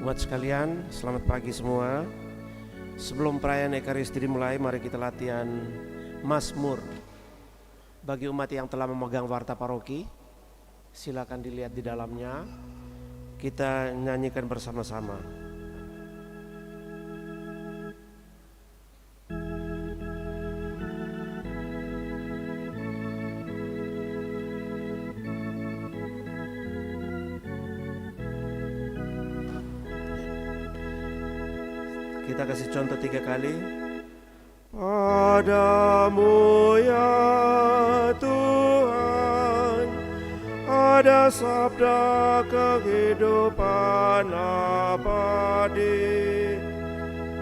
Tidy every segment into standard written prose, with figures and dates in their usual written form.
Umat sekalian, selamat pagi semua. Sebelum perayaan Ekaristi dimulai, mari kita latihan Mazmur. Bagi umat yang telah memegang warta paroki, silakan dilihat di dalamnya. Kita nyanyikan bersama-sama. Kita kasih contoh 3 kali. Padamu ya Tuhan, ada sabda kehidupan abadi.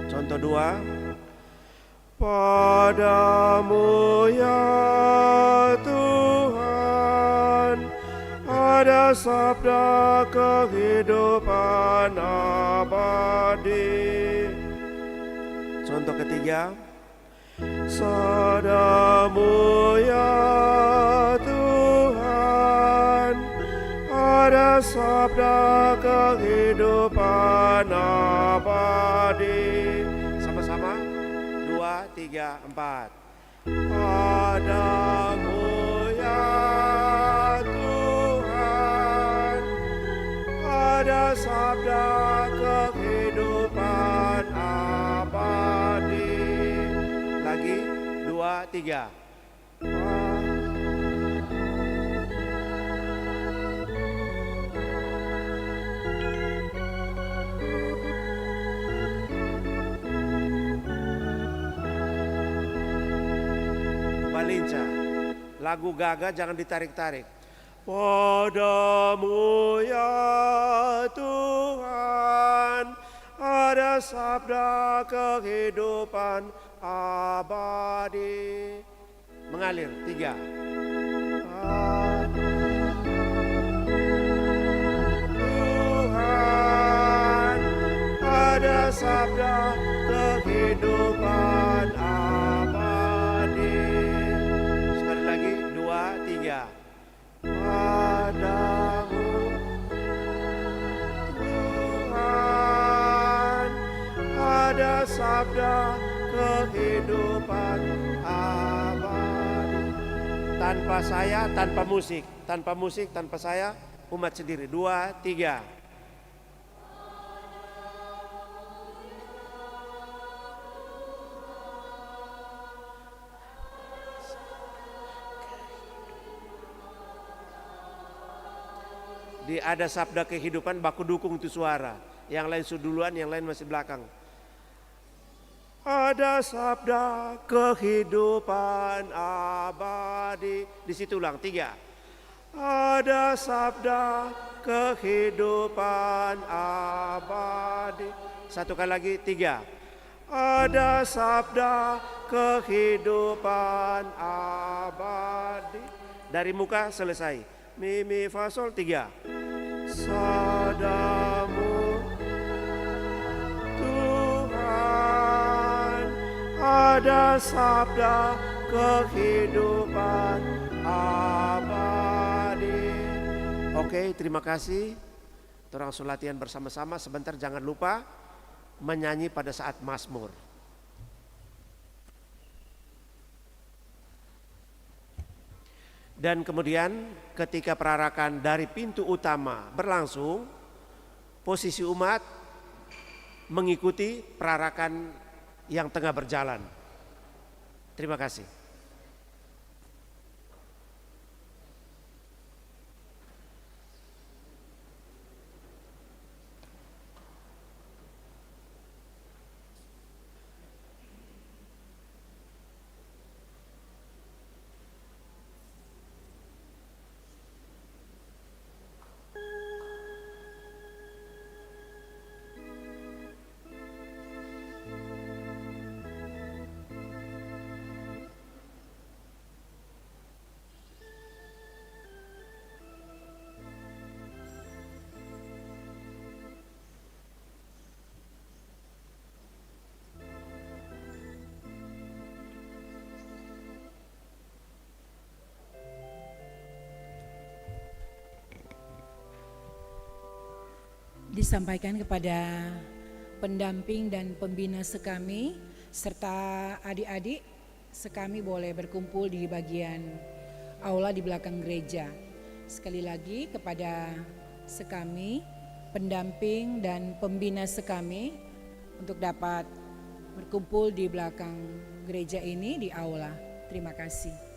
Contoh 2. Padamu ya Tuhan, ada sabda kehidupan abadi. Contoh ketiga, padamu ya Tuhan, ada sabda kehidupan abadi. Sama-sama, 2, 3, 4. Padamu ya Tuhan, ada sabda kehidupan abadi. Lagi 2, 3. Balinca, lagu Gaga jangan ditarik-tarik. Padamu ya Tuhan, ada sabda kehidupan abadi. Mengalir 3. Tuhan, ada sabda kehidupan abadi. Sekali lagi 2, 3. Padamu Tuhan, ada sabda kehidupan abadi. Tanpa saya, tanpa musik. Tanpa musik, tanpa saya, umat sendiri. 2, 3. Ada sabda kehidupan, baku dukung itu suara. Yang lain suduluan, yang lain masih belakang. Ada sabda kehidupan abadi. Di situ ulang 3. Ada sabda kehidupan abadi. Satu kali lagi 3. Ada sabda kehidupan abadi. Dari muka selesai. Mi, mi, fa, sol 3. Padamu Tuhan, ada sabda kehidupan abadi. Oke, terima kasih. Kita langsung latihan bersama-sama. Sebentar, jangan lupa menyanyi pada saat Mazmur. Dan kemudian ketika perarakan dari pintu utama berlangsung, posisi umat mengikuti perarakan yang tengah berjalan. Terima kasih. disampaikan kepada pendamping dan pembina sekami serta adik-adik sekami boleh berkumpul di bagian aula di belakang gereja. Sekali lagi kepada sekami, pendamping dan pembina sekami untuk dapat berkumpul di belakang gereja ini di aula. Terima kasih.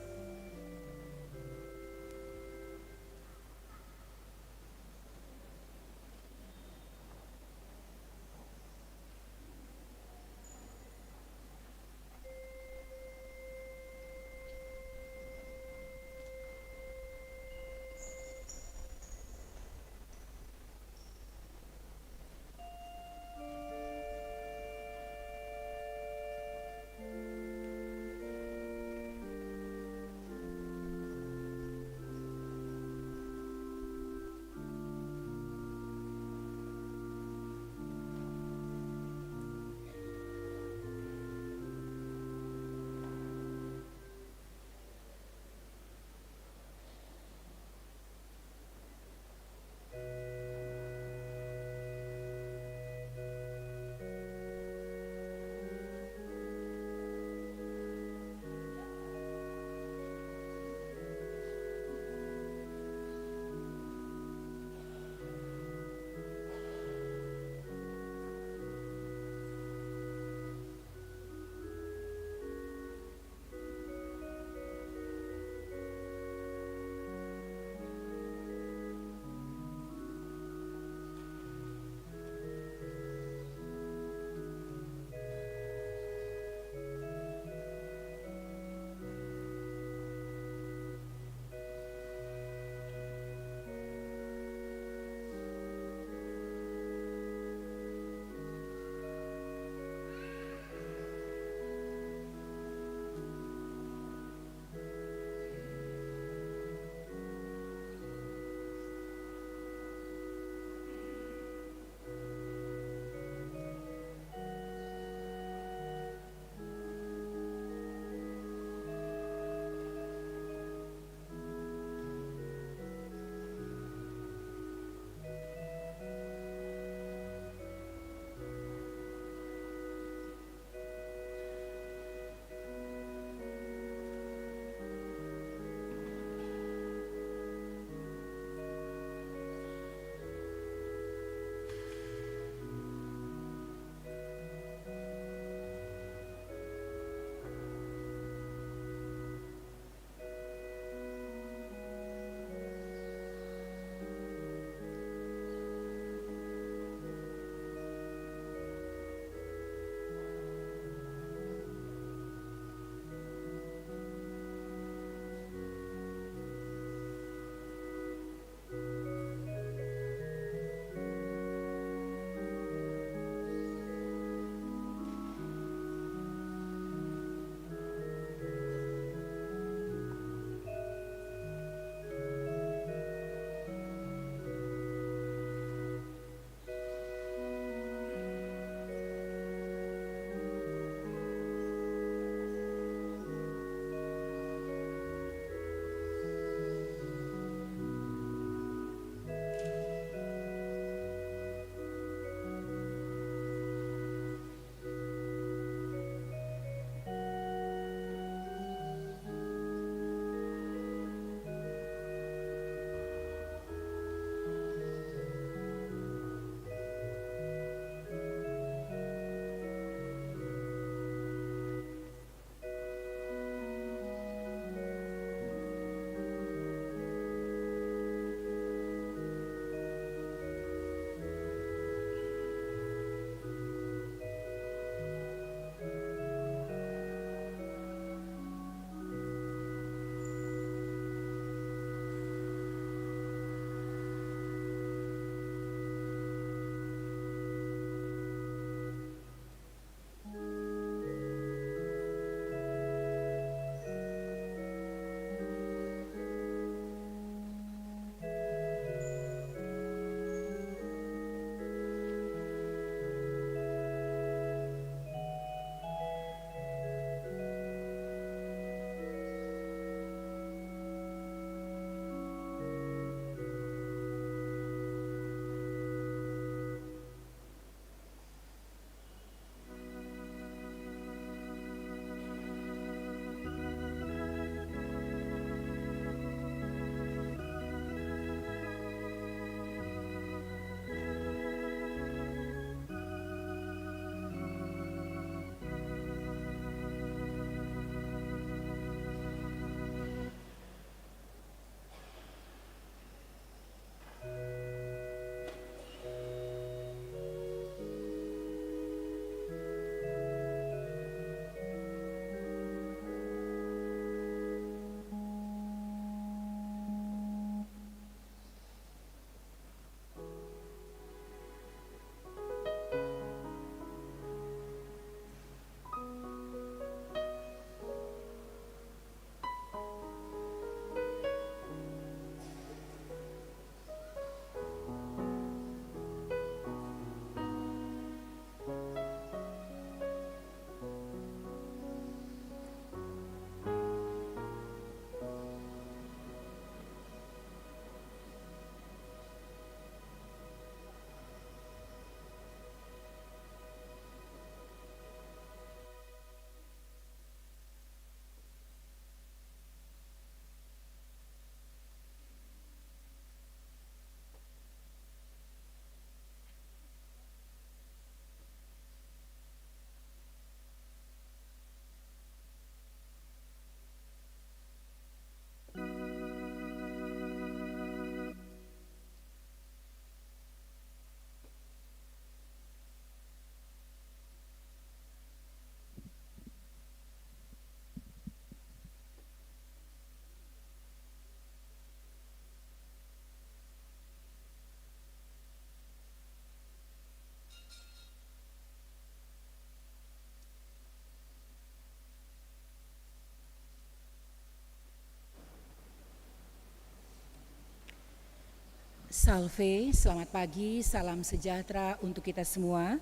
Salve, selamat pagi, salam sejahtera untuk kita semua.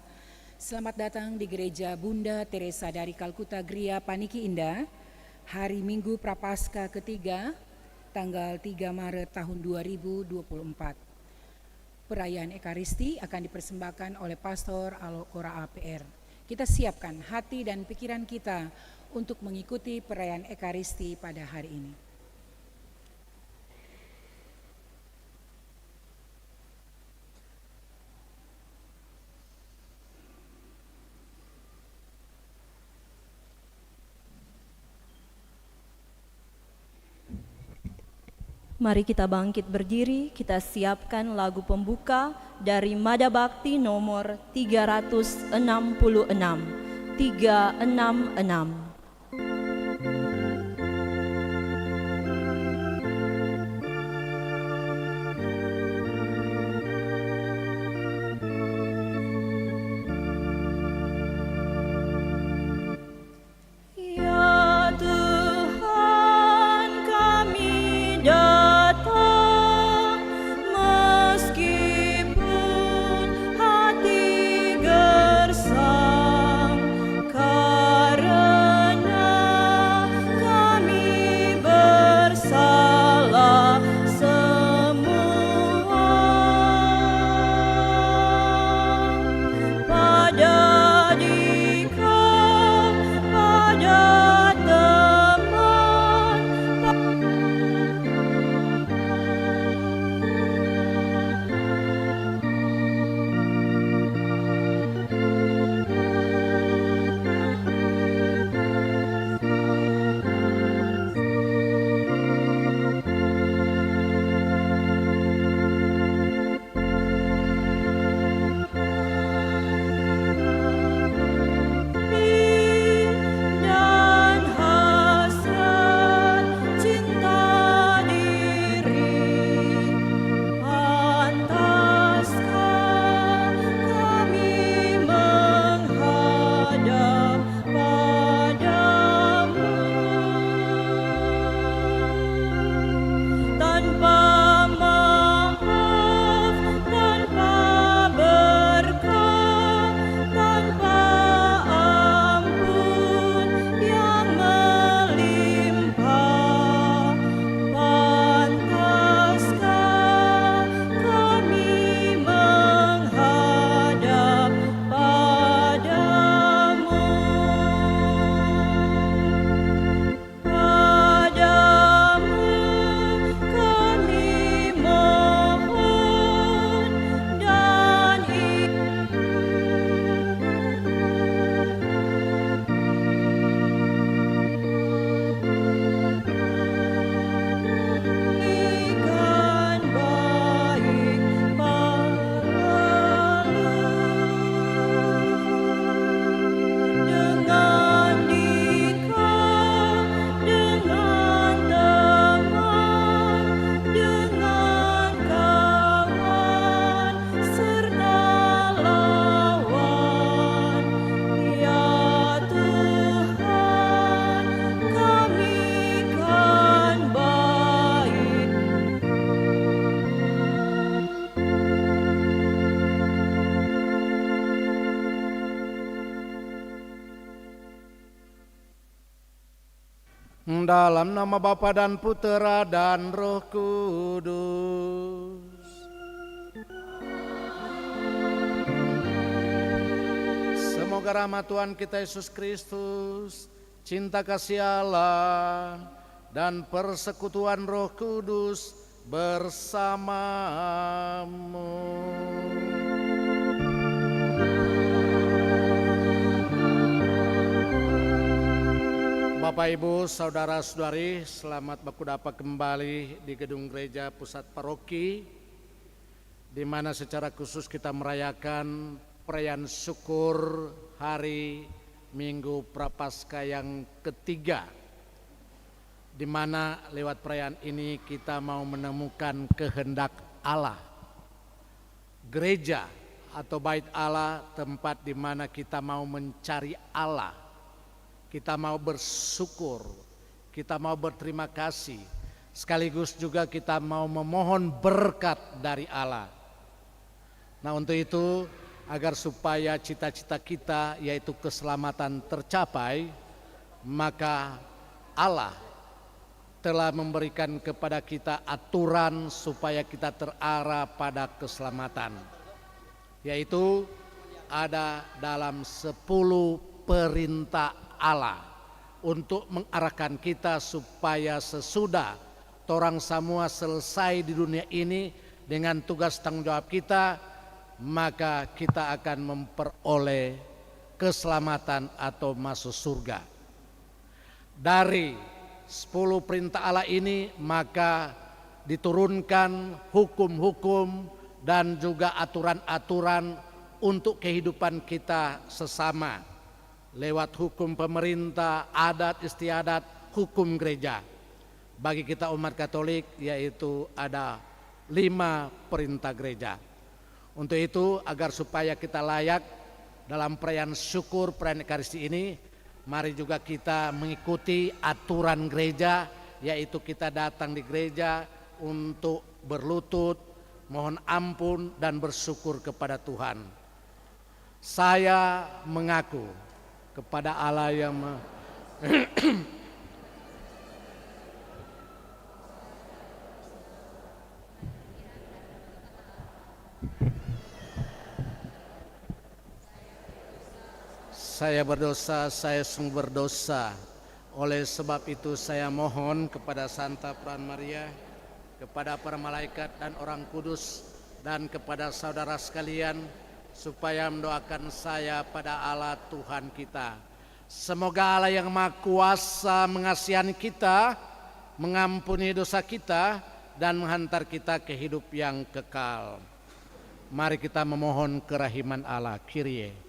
Selamat datang di Gereja Bunda Teresa dari Kalkuta Gria Paniki Indah, hari Minggu Prapaskah ketiga, tanggal 3 Maret tahun 2024. Perayaan Ekaristi akan dipersembahkan oleh Pastor Alokora APR. Kita siapkan hati dan pikiran kita untuk mengikuti perayaan Ekaristi pada hari ini. Mari kita bangkit berdiri, kita siapkan lagu pembuka dari Mada Bakti nomor 366. 366. Dalam nama Bapa dan Putera dan Roh Kudus. Semoga rahmat Tuhan kita Yesus Kristus, cinta kasih Allah, dan persekutuan Roh Kudus bersamamu. Bapak Ibu, Saudara-saudari, selamat baku dapat kembali di gedung gereja pusat paroki, di mana secara khusus kita merayakan perayaan syukur hari Minggu Prapaskah yang ketiga, di mana lewat perayaan ini kita mau menemukan kehendak Allah. Gereja atau bait Allah, tempat di mana kita mau mencari Allah. Kita mau bersyukur, kita mau berterima kasih sekaligus juga kita mau memohon berkat dari Allah. Nah, untuk itu agar supaya cita-cita kita yaitu keselamatan tercapai, maka Allah telah memberikan kepada kita aturan supaya kita terarah pada keselamatan, yaitu ada dalam 10 perintah Allah untuk mengarahkan kita supaya sesudah orang semua selesai di dunia ini dengan tugas tanggung jawab kita, maka kita akan memperoleh keselamatan atau masuk surga. Dari 10 perintah Allah ini maka diturunkan hukum-hukum dan juga aturan-aturan untuk kehidupan kita sesama lewat hukum pemerintah, adat istiadat, hukum gereja. Bagi kita umat Katolik yaitu ada 5 perintah gereja. Untuk itu agar supaya kita layak dalam perayaan syukur perayaan Ekaristi ini, mari juga kita mengikuti aturan gereja, yaitu kita datang di gereja untuk berlutut, mohon ampun dan bersyukur kepada Tuhan. Saya mengaku kepada Allah yang saya berdosa, saya sungguh berdosa. Oleh sebab itu saya mohon kepada Santa Peran Maria, kepada para malaikat dan orang kudus, dan kepada saudara sekalian, supaya mendoakan saya pada Allah Tuhan kita. Semoga Allah yang Maha Kuasa mengasihi kita, mengampuni dosa kita, dan menghantar kita ke hidup yang kekal. Mari kita memohon kerahiman Allah. Kyrie.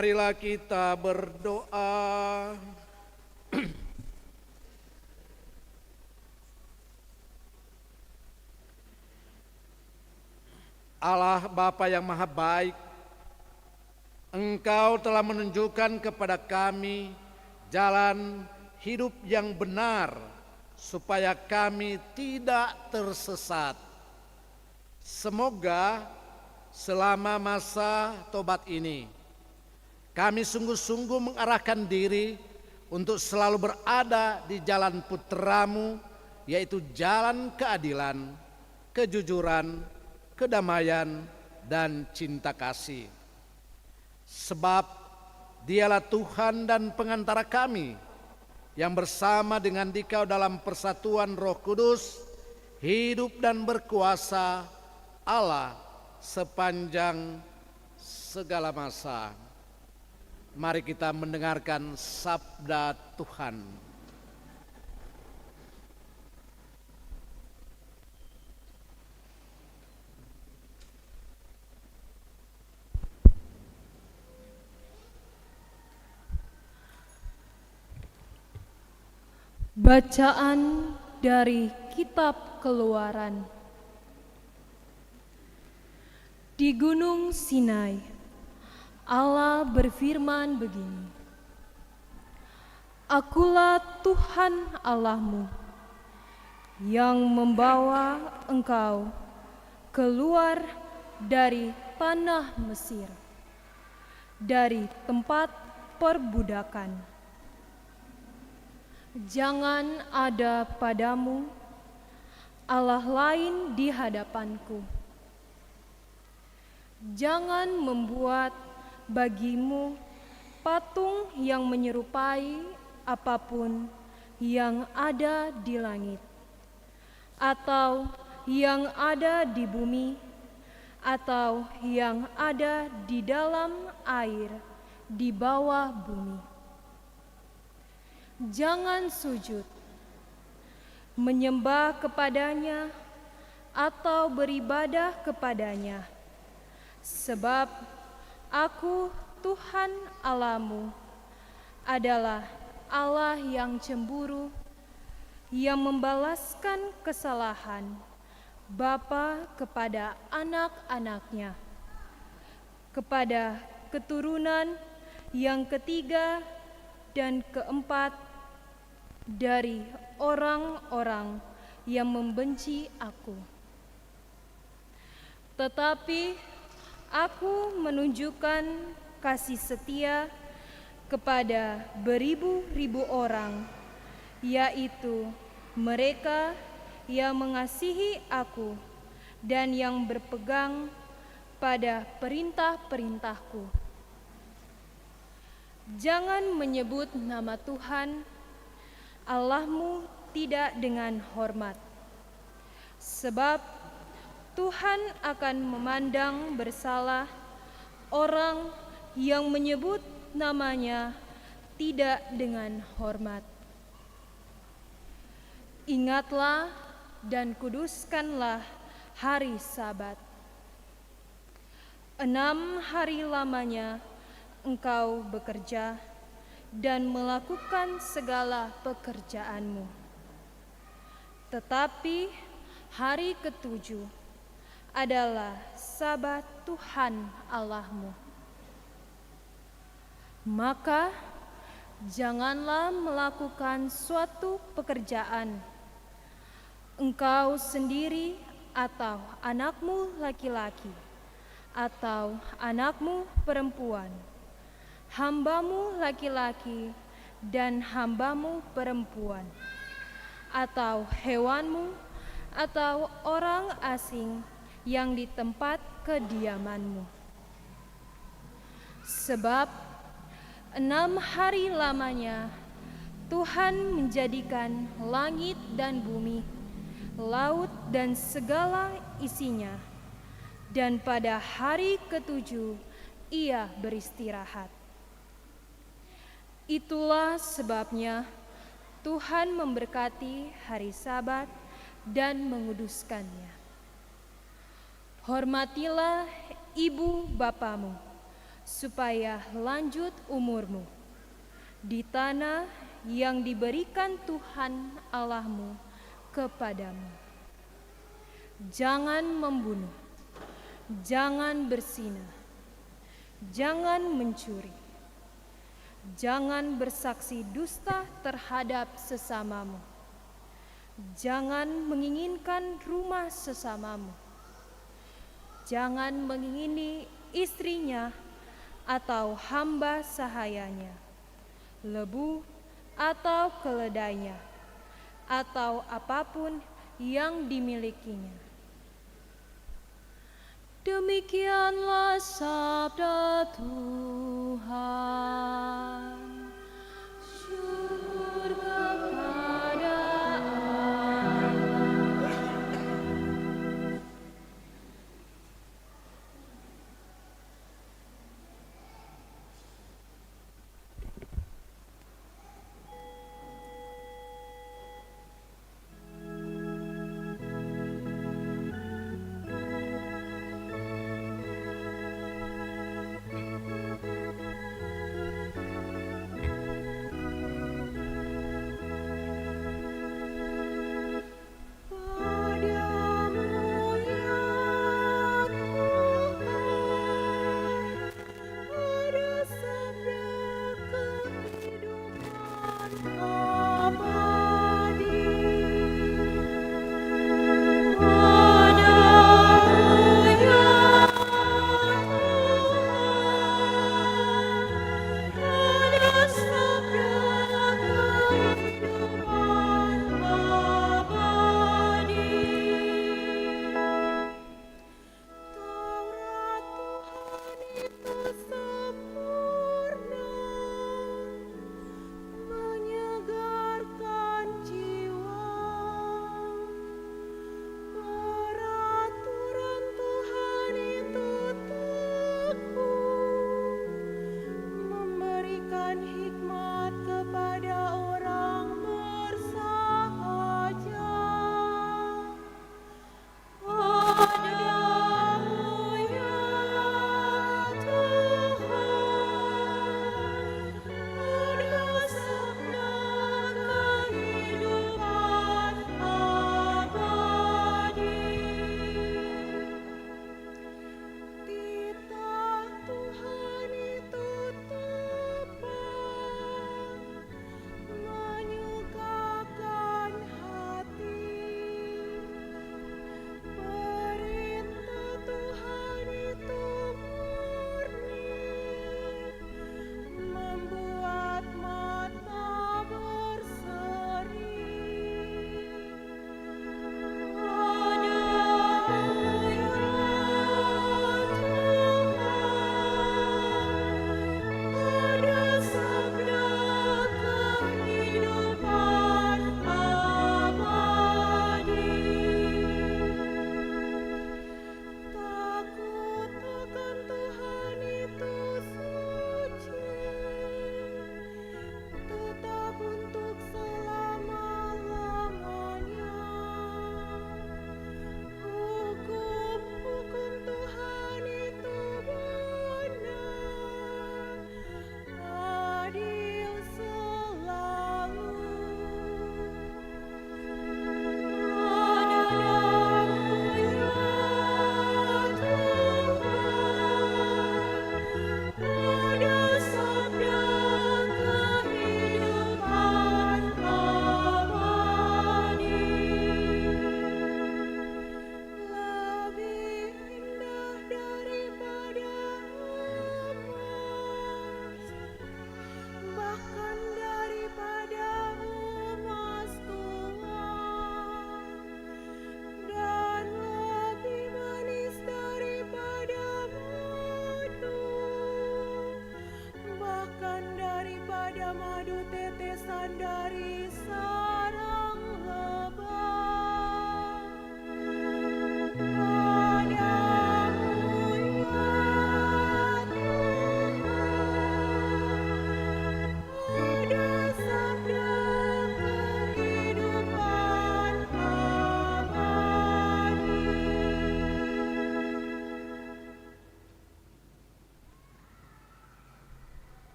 Marilah kita berdoa. Allah Bapa yang Maha Baik, Engkau telah menunjukkan kepada kami jalan hidup yang benar supaya kami tidak tersesat. Semoga selama masa tobat ini kami sungguh-sungguh mengarahkan diri untuk selalu berada di jalan putra-Mu, yaitu jalan keadilan, kejujuran, kedamaian, dan cinta kasih. Sebab Dialah Tuhan dan pengantara kami, yang bersama dengan Dikau dalam persatuan Roh Kudus, hidup dan berkuasa Allah sepanjang segala masa. Mari kita mendengarkan sabda Tuhan. Bacaan dari Kitab Keluaran. Di Gunung Sinai, Allah berfirman begini, Akulah Tuhan Allahmu, yang membawa engkau keluar dari tanah Mesir, dari tempat perbudakan. Jangan ada padamu Allah lain di hadapanku. Jangan membuat bagimu patung yang menyerupai apapun yang ada di langit, atau yang ada di bumi, atau yang ada di dalam air di bawah bumi. Jangan sujud, menyembah kepadanya, atau beribadah kepadanya, sebab Aku, Tuhan Allahmu, adalah Allah yang cemburu, yang membalaskan kesalahan bapa kepada anak-anaknya, kepada keturunan yang ketiga dan keempat dari orang-orang yang membenci Aku. Tetapi Aku menunjukkan kasih setia kepada beribu-ribu orang, yaitu mereka yang mengasihi Aku dan yang berpegang pada perintah-perintahku. Jangan menyebut nama Tuhan Allahmu tidak dengan hormat, sebab Tuhan akan memandang bersalah orang yang menyebut namanya tidak dengan hormat. Ingatlah dan kuduskanlah hari Sabat. 6 hari lamanya engkau bekerja dan melakukan segala pekerjaanmu. Tetapi hari ketujuh adalah Sabat Tuhan Allahmu. Maka janganlah melakukan suatu pekerjaan, engkau sendiri atau anakmu laki-laki, atau anakmu perempuan, hambamu laki-laki dan hambamu perempuan, atau hewanmu, atau orang asing yang di tempat kediamanmu. Sebab 6 hari lamanya Tuhan menjadikan langit dan bumi, laut dan segala isinya, dan pada hari ketujuh Ia beristirahat. Itulah sebabnya Tuhan memberkati hari Sabat dan menguduskannya. Hormatilah ibu bapamu, supaya lanjut umurmu di tanah yang diberikan Tuhan Allahmu kepadamu. Jangan membunuh, jangan berzina, jangan mencuri, jangan bersaksi dusta terhadap sesamamu, jangan menginginkan rumah sesamamu, jangan mengingini istrinya atau hamba sahayanya, lebu, atau keledainya, atau apapun yang dimilikinya. Demikianlah sabda Tuhan. Syukur kepada Allah.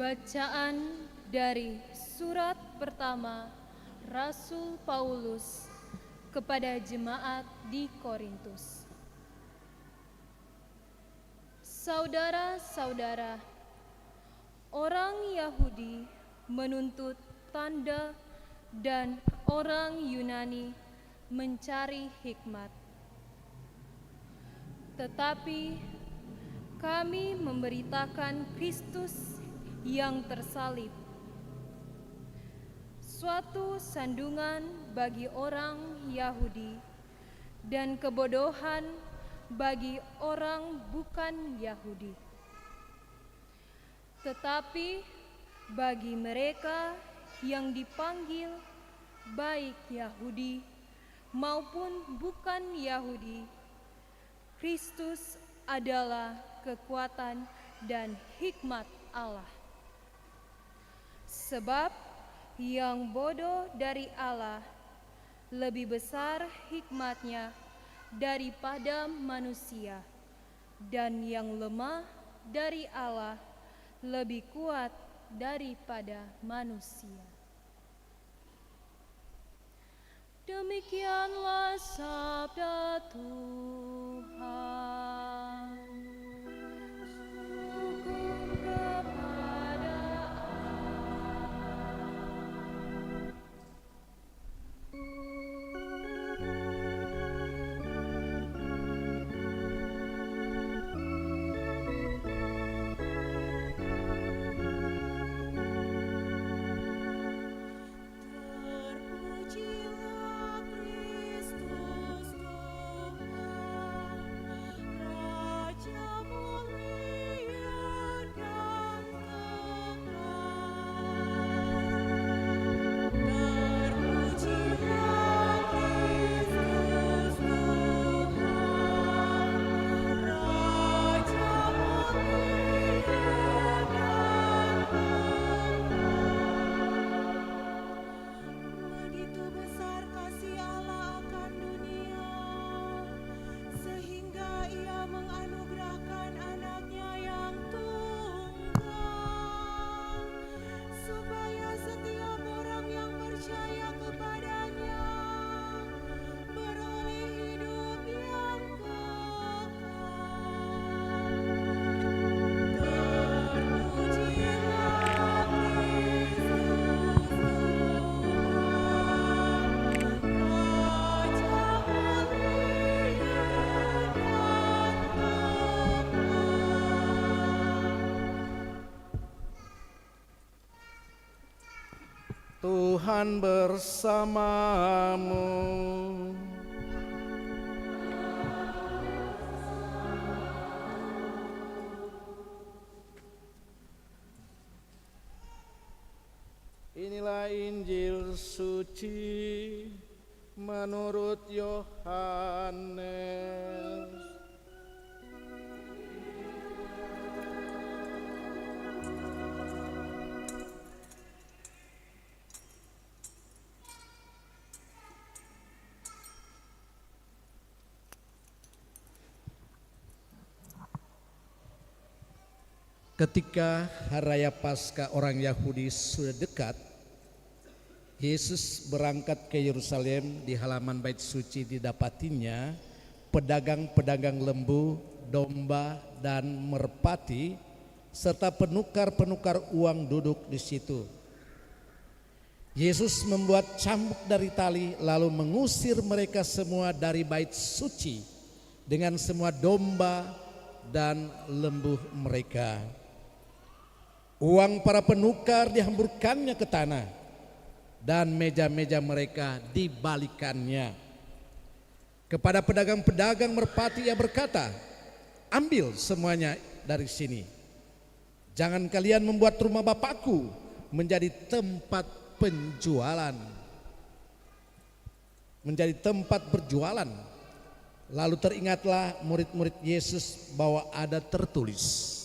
Bacaan dari surat pertama Rasul Paulus kepada jemaat di Korintus. Saudara-saudara, Orang Yahudi menuntut tanda dan orang Yunani mencari hikmat. Tetapi kami memberitakan Kristus yang tersalib, suatu sandungan bagi orang Yahudi dan kebodohan bagi orang bukan Yahudi. Tetapi bagi mereka yang dipanggil, baik Yahudi maupun bukan Yahudi, Kristus adalah kekuatan dan hikmat Allah. Sebab yang bodoh dari Allah lebih besar hikmatnya daripada manusia, dan yang lemah dari Allah lebih kuat daripada manusia. Demikianlah sabda Tuhan. Syukur kepada Terpujilah Kristus Tuhan, Raja mulia dan kekal. Terpujilah Kristus Tuhan, Raja mulia dan kekal. Begitu besar kasih Allah akan dunia, sehingga Ia menganugerahkan anaknya yang tunggal, supaya setiap orang yang percaya kepadanya beroleh hidup yang kekal. Terpujilah Kristus Tuhan, Raja mulia dan kekal. Tuhan bersamamu. Inilah Injil suci menurut Yohanes. Ketika hari raya Paskah orang Yahudi sudah dekat, Yesus berangkat ke Yerusalem. Di halaman bait suci didapatinya pedagang-pedagang lembu, domba, dan merpati, serta penukar-penukar uang duduk di situ. Yesus membuat cambuk dari tali, lalu mengusir mereka semua dari bait suci dengan semua domba dan lembu mereka. Uang para penukar dihamburkannya ke tanah, dan meja-meja mereka dibalikannya. Kepada pedagang-pedagang merpati Ia berkata, "Ambil semuanya dari sini. Jangan kalian membuat rumah Bapakku menjadi tempat penjualan, menjadi tempat berjualan." Lalu teringatlah murid-murid Yesus bahwa ada tertulis,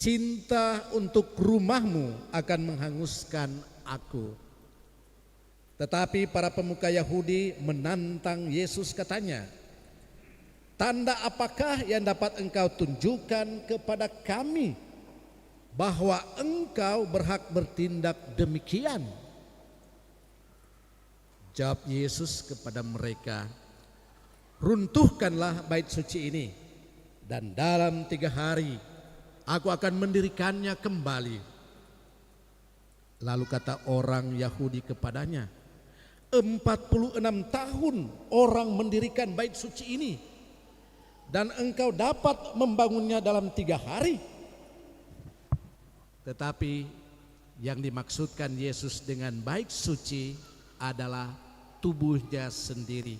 "Cinta untuk rumahmu akan menghanguskan aku." Tetapi para pemuka Yahudi menantang Yesus, katanya, "Tanda apakah yang dapat engkau tunjukkan kepada kami bahwa engkau berhak bertindak demikian?" Jawab Yesus kepada mereka, "Runtuhkanlah bait suci ini, dan dalam 3 hari Aku akan mendirikannya kembali. Lalu kata orang Yahudi kepadanya, 46 tahun orang mendirikan bait suci ini, dan engkau dapat membangunnya dalam 3 hari. Tetapi yang dimaksudkan Yesus dengan bait suci adalah tubuhnya sendiri.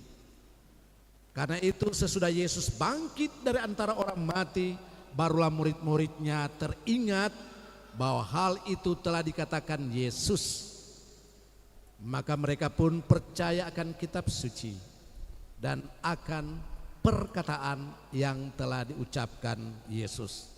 Karena itu sesudah Yesus bangkit dari antara orang mati, barulah murid-muridnya teringat bahwa hal itu telah dikatakan Yesus. Maka mereka pun percaya akan kitab suci dan akan perkataan yang telah diucapkan Yesus.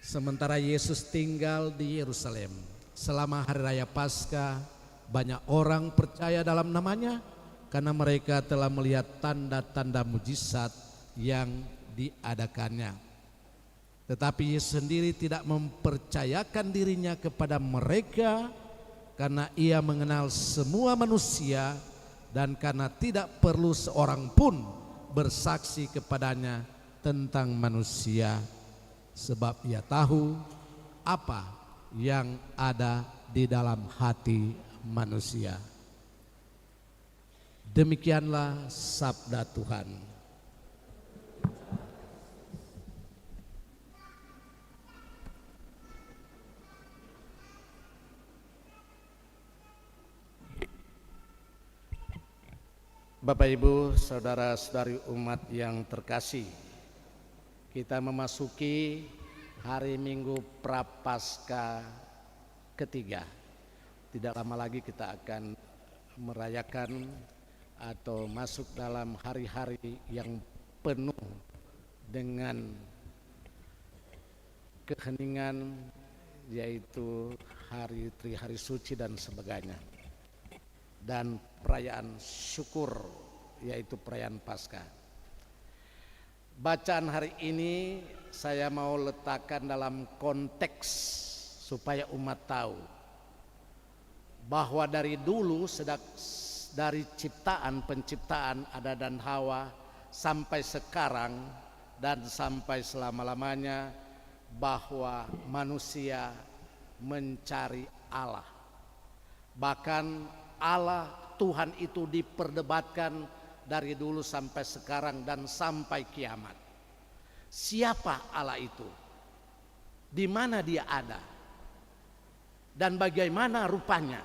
Sementara Yesus tinggal di Yerusalem selama hari raya Paskah, banyak orang percaya dalam namanya karena mereka telah melihat tanda-tanda mujizat yang diadakannya. Tetapi Yesus sendiri tidak mempercayakan dirinya kepada mereka karena ia mengenal semua manusia dan karena tidak perlu seorang pun bersaksi kepadanya tentang manusia, sebab ia tahu apa yang ada di dalam hati manusia. Demikianlah sabda Tuhan. Bapak Ibu, saudara-saudari umat yang terkasih, kita memasuki hari Minggu Prapaskah ketiga. Tidak lama lagi kita akan merayakan atau masuk dalam hari-hari yang penuh dengan keheningan, yaitu hari suci dan sebagainya, dan perayaan syukur, yaitu perayaan Paskah. Bacaan hari ini saya mau letakkan dalam konteks supaya umat tahu bahwa dari dulu, dari penciptaan Adam dan Hawa sampai sekarang dan sampai selama-lamanya, bahwa manusia mencari Allah. Bahkan Allah Tuhan itu diperdebatkan dari dulu sampai sekarang dan sampai kiamat. Siapa Allah itu? Di mana dia ada? Dan bagaimana rupanya?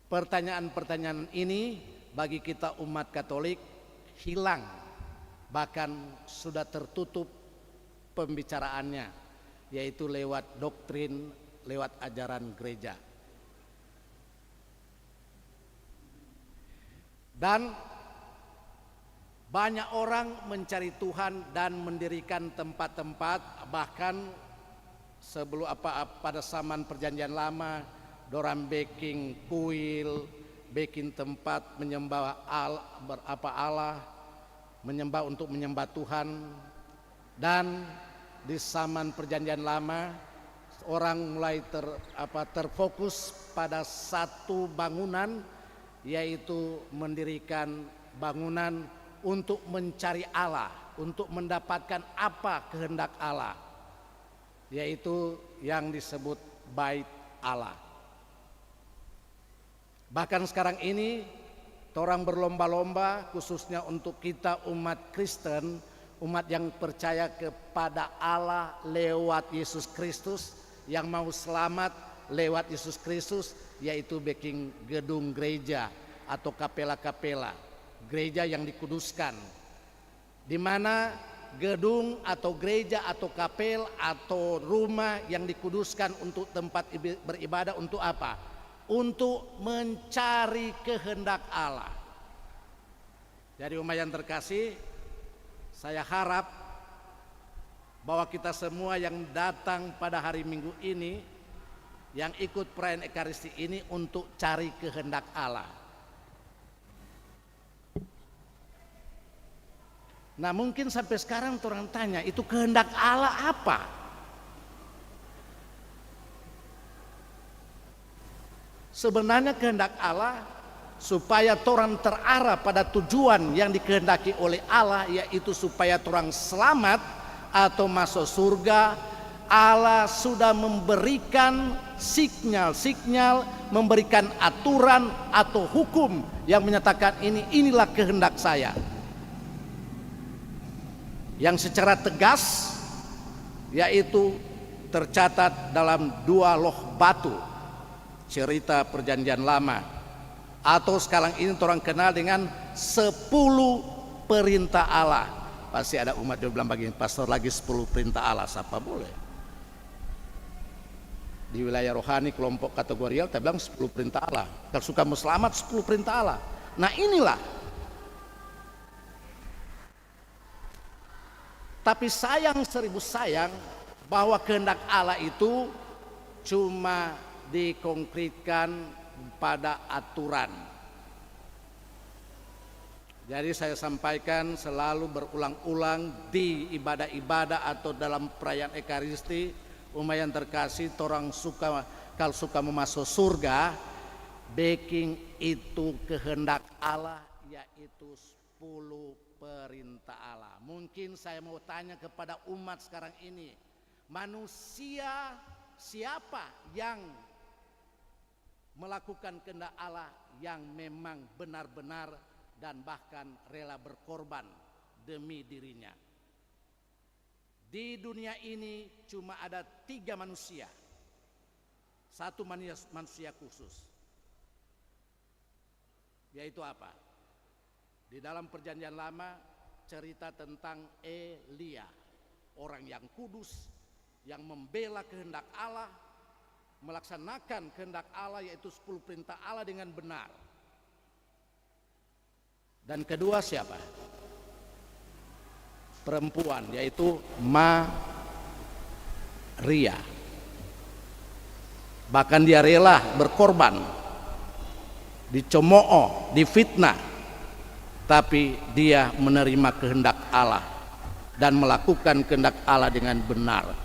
Pertanyaan-pertanyaan ini bagi kita umat Katolik hilang, bahkan sudah tertutup pembicaraannya, yaitu lewat doktrin, lewat ajaran gereja. Dan banyak orang mencari Tuhan dan mendirikan tempat-tempat, bahkan sebelum pada zaman Perjanjian Lama, dorang bikin kuil, bikin tempat menyembah Allah, menyembah untuk menyembah Tuhan. Dan di zaman Perjanjian Lama, orang mulai terfokus pada satu bangunan, yaitu mendirikan bangunan untuk mencari Allah, untuk mendapatkan apa kehendak Allah, yaitu yang disebut bait Allah. Bahkan sekarang ini orang berlomba-lomba, khususnya untuk kita umat Kristen, umat yang percaya kepada Allah lewat Yesus Kristus, yang mau selamat lewat Yesus Kristus, yaitu bikin gedung gereja atau kapela-kapela, gereja yang dikuduskan, di mana gedung atau gereja atau kapel atau rumah yang dikuduskan untuk tempat beribadah untuk apa? Untuk mencari kehendak Allah. Jadi umat yang terkasih, saya harap bahwa kita semua yang datang pada hari Minggu ini, yang ikut perayaan Ekaristi ini, untuk cari kehendak Allah. Nah, mungkin sampai sekarang orang tanya, itu kehendak Allah apa? Sebenarnya kehendak Allah supaya torang terarah pada tujuan yang dikehendaki oleh Allah, yaitu supaya torang selamat atau masuk surga. Allah sudah memberikan sinyal-sinyal, memberikan aturan atau hukum yang menyatakan inilah kehendak saya, yang secara tegas yaitu tercatat dalam 2 loh batu, cerita perjanjian lama, atau sekarang ini orang kenal dengan 10 perintah Allah. Pasti ada umat yang bilang begini, pastor lagi 10 perintah Allah, siapa boleh? Di wilayah rohani kelompok kategorial kita bilang 10 perintah Allah. Kalau suka mau selamat 10 perintah Allah. Nah inilah. Tapi sayang 1000 sayang bahwa kehendak Allah itu cuma dikonkretkan pada aturan. Jadi saya sampaikan selalu berulang-ulang di ibadah-ibadah atau dalam perayaan Ekaristi, umat yang terkasih, orang suka kalau suka masuk surga, baking itu kehendak Allah, yaitu 10 perintah Allah. Mungkin saya mau tanya kepada umat sekarang ini, manusia siapa yang melakukan kehendak Allah yang memang benar-benar dan bahkan rela berkorban demi dirinya? Di dunia ini cuma ada 3 manusia. Satu manusia khusus. Yaitu apa? Di dalam perjanjian lama cerita tentang Elia, orang yang kudus, yang membela kehendak Allah, melaksanakan kehendak Allah, yaitu 10 perintah Allah dengan benar. Dan kedua siapa? Perempuan, yaitu Maria. Bahkan dia rela berkorban, dicemooh, difitnah, tapi dia menerima kehendak Allah dan melakukan kehendak Allah dengan benar,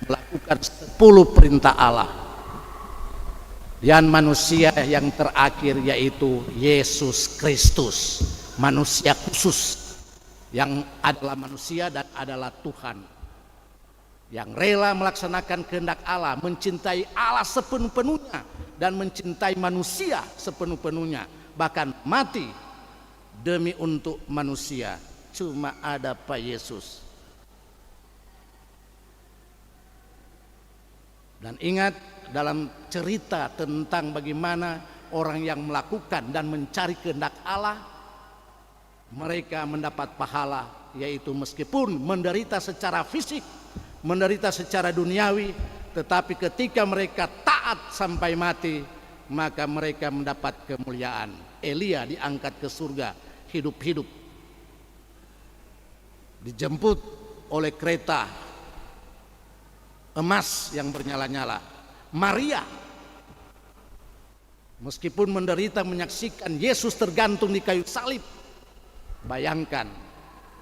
melakukan 10 perintah Allah. Dan manusia yang terakhir yaitu Yesus Kristus, manusia khusus yang adalah manusia dan adalah Tuhan, yang rela melaksanakan kehendak Allah, mencintai Allah sepenuh-penuhnya dan mencintai manusia sepenuh-penuhnya, bahkan mati demi untuk manusia. Cuma ada Pak Yesus. Dan ingat, dalam cerita tentang bagaimana orang yang melakukan dan mencari kehendak Allah, mereka mendapat pahala, yaitu meskipun menderita secara fisik, menderita secara duniawi, tetapi ketika mereka taat sampai mati, maka mereka mendapat kemuliaan. Elia diangkat ke surga hidup-hidup, dijemput oleh kereta emas yang bernyala-nyala. Maria meskipun menderita menyaksikan Yesus tergantung di kayu salib, bayangkan,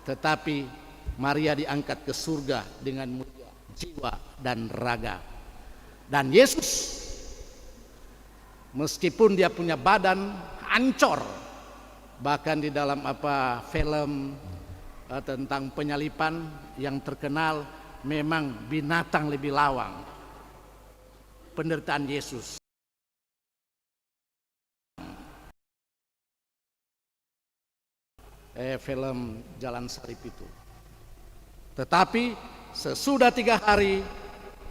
tetapi Maria diangkat ke surga dengan mulia jiwa dan raga. Dan Yesus meskipun dia punya badan hancur, bahkan di dalam film tentang penyalipan yang terkenal, memang binatang lebih lawang penderitaan Yesus. Film Jalan Salib itu. Tetapi sesudah 3 hari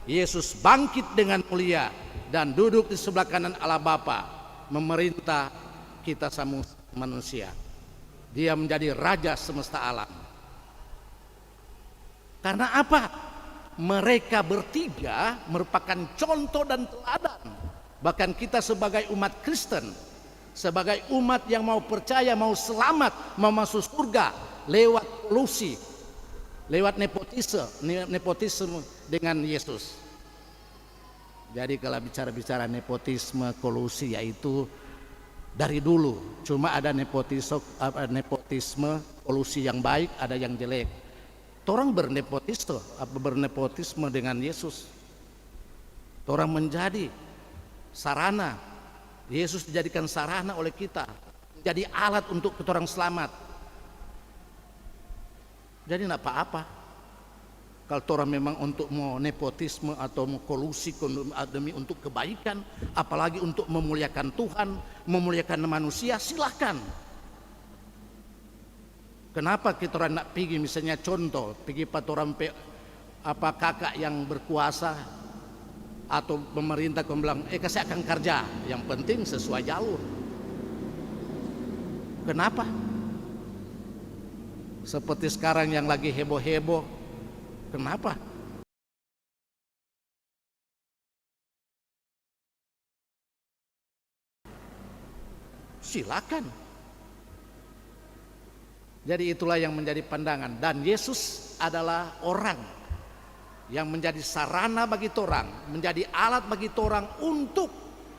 Yesus bangkit dengan mulia dan duduk di sebelah kanan Allah Bapa, memerintah kita semua manusia. Dia menjadi raja semesta alam. Karena apa? Mereka bertiga merupakan contoh dan teladan. Bahkan kita sebagai umat Kristen, sebagai umat yang mau percaya, mau selamat, mau masuk surga lewat kolusi, lewat nepotisme dengan Yesus. Jadi kalau bicara nepotisme, kolusi, yaitu dari dulu cuma ada nepotisme, kolusi yang baik, ada yang jelek. Orang bernepotisme dengan Yesus. Orang menjadi sarana Yesus dijadikan sarana oleh kita, jadi alat untuk kita orang selamat. Jadi tidak apa-apa kalau orang memang untuk mau nepotisme atau mau kolusi demi untuk kebaikan, apalagi untuk memuliakan Tuhan, memuliakan manusia, silahkan. Kenapa kita orang nak pergi, misalnya contoh, pergi pada orang kakak yang berkuasa atau pemerintah kau bilang, kasih akan kerja, yang penting sesuai jalur. Kenapa? Seperti sekarang yang lagi heboh-heboh, kenapa? Silakan. Jadi itulah yang menjadi pandangan, dan Yesus adalah orang yang menjadi sarana bagi orang, menjadi alat bagi orang untuk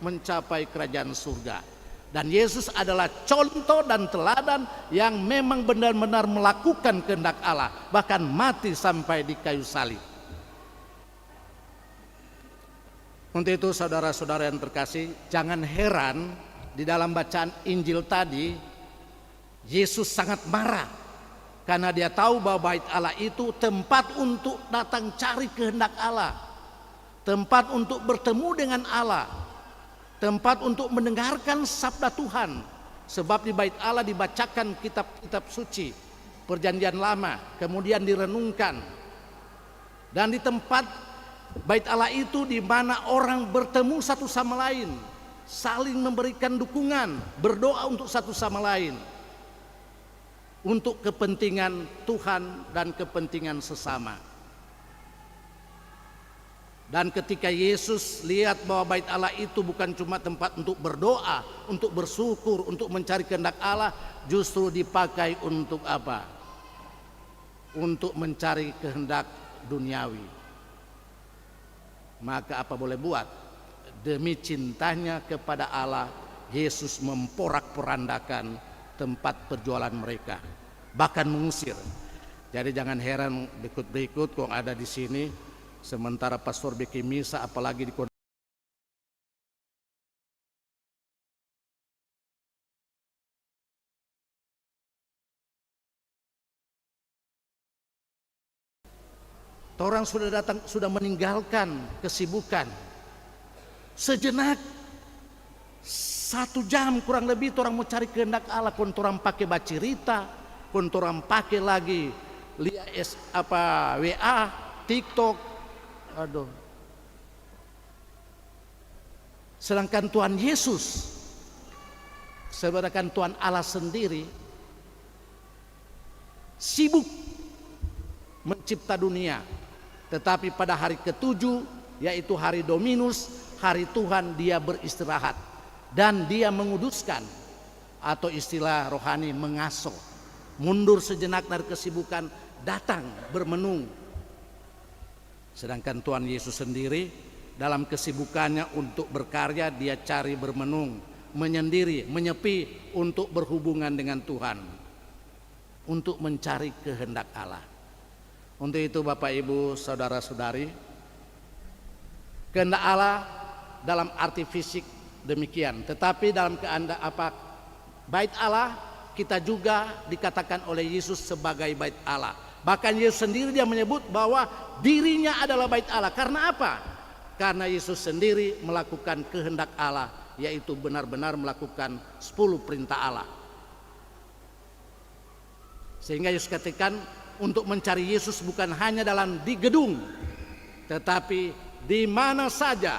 mencapai kerajaan surga. Dan Yesus adalah contoh dan teladan yang memang benar-benar melakukan kehendak Allah, bahkan mati sampai di kayu salib. Untuk itu saudara-saudara yang terkasih, jangan heran di dalam bacaan Injil tadi Yesus sangat marah karena dia tahu bahwa bait Allah itu tempat untuk datang cari kehendak Allah, tempat untuk bertemu dengan Allah, tempat untuk mendengarkan sabda Tuhan. Sebab di bait Allah dibacakan kitab-kitab suci Perjanjian Lama, kemudian direnungkan. Dan di tempat bait Allah itu di mana orang bertemu satu sama lain, saling memberikan dukungan, berdoa untuk satu sama lain, untuk kepentingan Tuhan dan kepentingan sesama. Dan ketika Yesus lihat bahwa bait Allah itu bukan cuma tempat untuk berdoa, untuk bersyukur, untuk mencari kehendak Allah, justru dipakai untuk apa? Untuk mencari kehendak duniawi. Maka apa boleh buat? Demi cintanya kepada Allah, Yesus memporak-porandakan tempat perjualan mereka, bahkan mengusir. Jadi jangan heran berikut-berikut kok ada di sini. Sementara pastor bikin misa, apalagi di orang sudah datang, sudah meninggalkan kesibukan sejenak, 1 jam kurang lebih orang mau cari kehendak Allah. Orang pakai baca cerita, orang pakai lagi lihat WA, TikTok. Aduh. Sedangkan Tuhan Yesus, sedangkan Tuhan Allah sendiri sibuk mencipta dunia, tetapi pada hari ke-7, yaitu hari Dominus, hari Tuhan, dia beristirahat dan dia menguduskan, atau istilah rohani mengasuh, mundur sejenak dari kesibukan, datang bermenung. Sedangkan Tuhan Yesus sendiri dalam kesibukannya untuk berkarya, dia cari bermenung, menyendiri, menyepi untuk berhubungan dengan Tuhan, untuk mencari kehendak Allah. Untuk itu Bapak Ibu saudara-saudari, kehendak Allah dalam arti fisik demikian, tetapi dalam kehendak bait Allah, kita juga dikatakan oleh Yesus sebagai bait Allah. Bahkan Yesus sendiri dia menyebut bahwa dirinya adalah bait Allah. Karena apa? Karena Yesus sendiri melakukan kehendak Allah, yaitu benar-benar melakukan 10 perintah Allah. Sehingga Yesus katakan untuk mencari Yesus bukan hanya dalam di gedung, tetapi di mana saja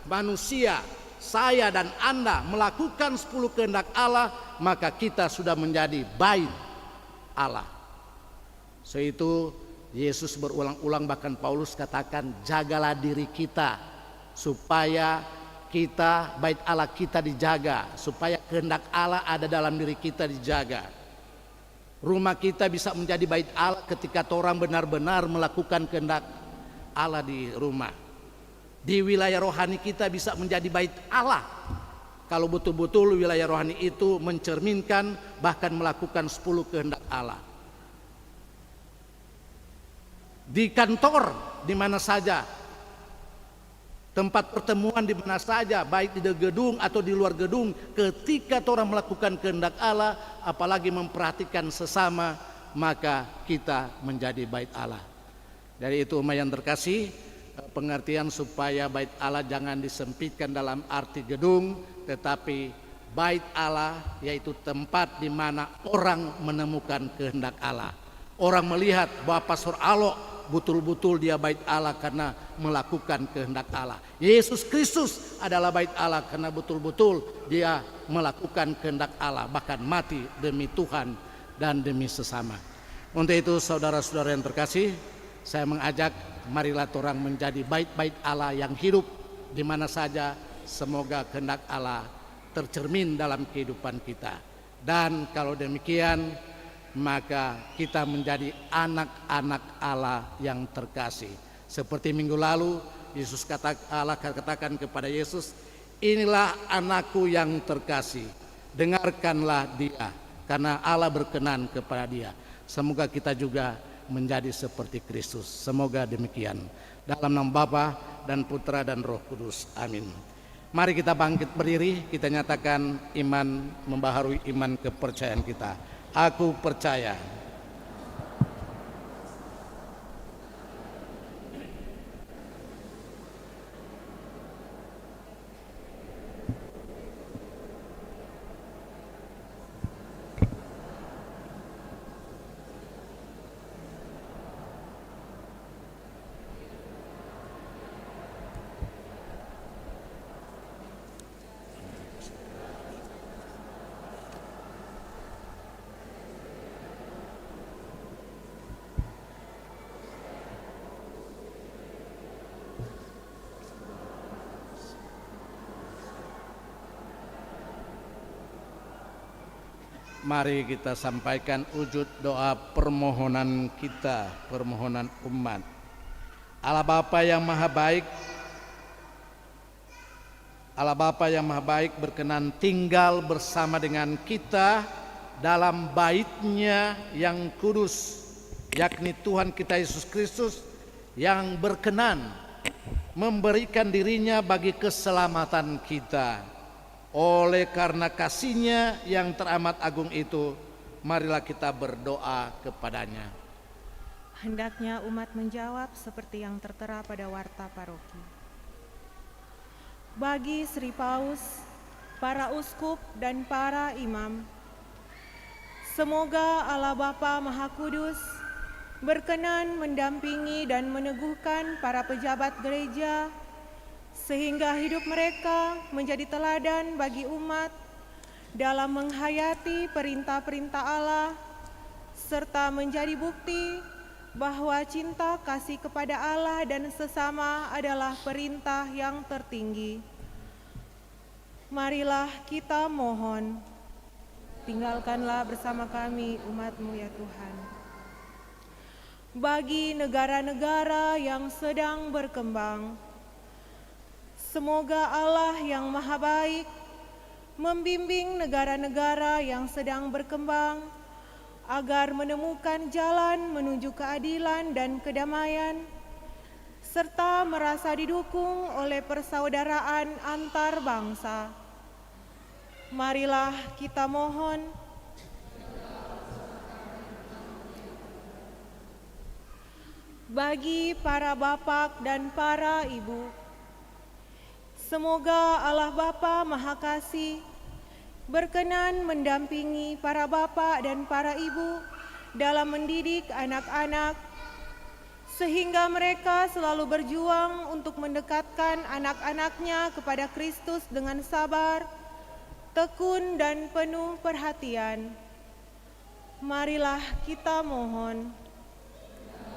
manusia, saya dan Anda melakukan 10 kehendak Allah, maka kita sudah menjadi bait Allah. Itu Yesus berulang-ulang, bahkan Paulus katakan, jagalah diri kita supaya kita, bait Allah kita dijaga, supaya kehendak Allah ada dalam diri kita dijaga. Rumah kita bisa menjadi bait Allah ketika orang benar-benar melakukan kehendak Allah di rumah. Di wilayah rohani kita bisa menjadi bait Allah kalau betul-betul wilayah rohani itu mencerminkan, bahkan melakukan 10 kehendak Allah. Di kantor, di mana saja tempat pertemuan di mana saja, baik di gedung atau di luar gedung. Ketika orang melakukan kehendak Allah, apalagi memperhatikan sesama, maka kita menjadi bait Allah. Dari itu umat yang terkasih, pengertian supaya bait Allah jangan disempitkan dalam arti gedung, tetapi bait Allah yaitu tempat di mana orang menemukan kehendak Allah. Orang melihat bahwa Pastor Alok betul-betul dia bait Allah karena melakukan kehendak Allah. Yesus Kristus adalah bait Allah karena betul-betul dia melakukan kehendak Allah, bahkan mati demi Tuhan dan demi sesama. Untuk itu saudara-saudara yang terkasih, saya mengajak marilah orang menjadi bait-bait Allah yang hidup di mana saja. Semoga kehendak Allah tercermin dalam kehidupan kita. Dan kalau demikian, maka kita menjadi anak-anak Allah yang terkasih. Seperti minggu lalu Allah katakan kepada Yesus, inilah anakku yang terkasih, dengarkanlah dia, karena Allah berkenan kepada dia. Semoga kita juga menjadi seperti Kristus. Semoga demikian. Dalam nama Bapa dan Putra dan Roh Kudus. Amin. Mari kita bangkit berdiri, kita nyatakan iman membaharui iman kepercayaan kita. Aku percaya mari kita sampaikan wujud doa permohonan kita, permohonan umat. Allah Bapa yang Maha Baik, Allah Bapa yang Maha Baik berkenan tinggal bersama dengan kita dalam bait-Nya yang kudus, yakni Tuhan kita Yesus Kristus, yang berkenan memberikan dirinya bagi keselamatan kita. Oleh karena kasih-Nya yang teramat agung itu, marilah kita berdoa kepadanya. Hendaknya umat menjawab seperti yang tertera pada warta paroki. Bagi Sri Paus, para uskup dan para imam, semoga Allah Bapa Maha Kudus berkenan mendampingi dan meneguhkan para pejabat gereja, sehingga hidup mereka menjadi teladan bagi umat dalam menghayati perintah-perintah Allah, serta menjadi bukti bahwa cinta kasih kepada Allah dan sesama adalah perintah yang tertinggi. Marilah kita mohon, tinggalkanlah bersama kami umat-Mu ya Tuhan. Bagi negara-negara yang sedang berkembang, semoga Allah yang Maha Baik membimbing negara-negara yang sedang berkembang agar menemukan jalan menuju keadilan dan kedamaian, serta merasa didukung oleh persaudaraan antar bangsa. Marilah kita mohon, bagi para bapak dan para ibu, semoga Allah Bapa Maha Kasih berkenan mendampingi para bapak dan para ibu dalam mendidik anak-anak, sehingga mereka selalu berjuang untuk mendekatkan anak-anaknya kepada Kristus dengan sabar, tekun dan penuh perhatian. Marilah kita mohon,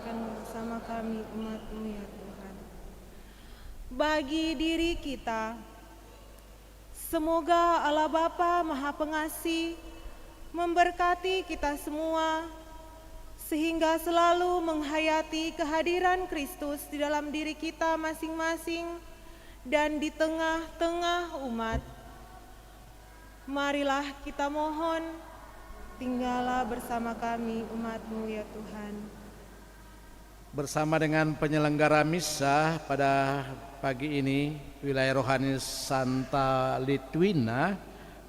akan bersama kami umat-Mu ya Tuhan. Bagi diri kita, semoga Allah Bapa Maha Pengasih memberkati kita semua, sehingga selalu menghayati kehadiran Kristus di dalam diri kita masing-masing dan di tengah-tengah umat. Marilah kita mohon, tinggallah bersama kami umat-Mu ya Tuhan. Bersama dengan penyelenggara misa pada pagi ini wilayah rohani Santa Litwina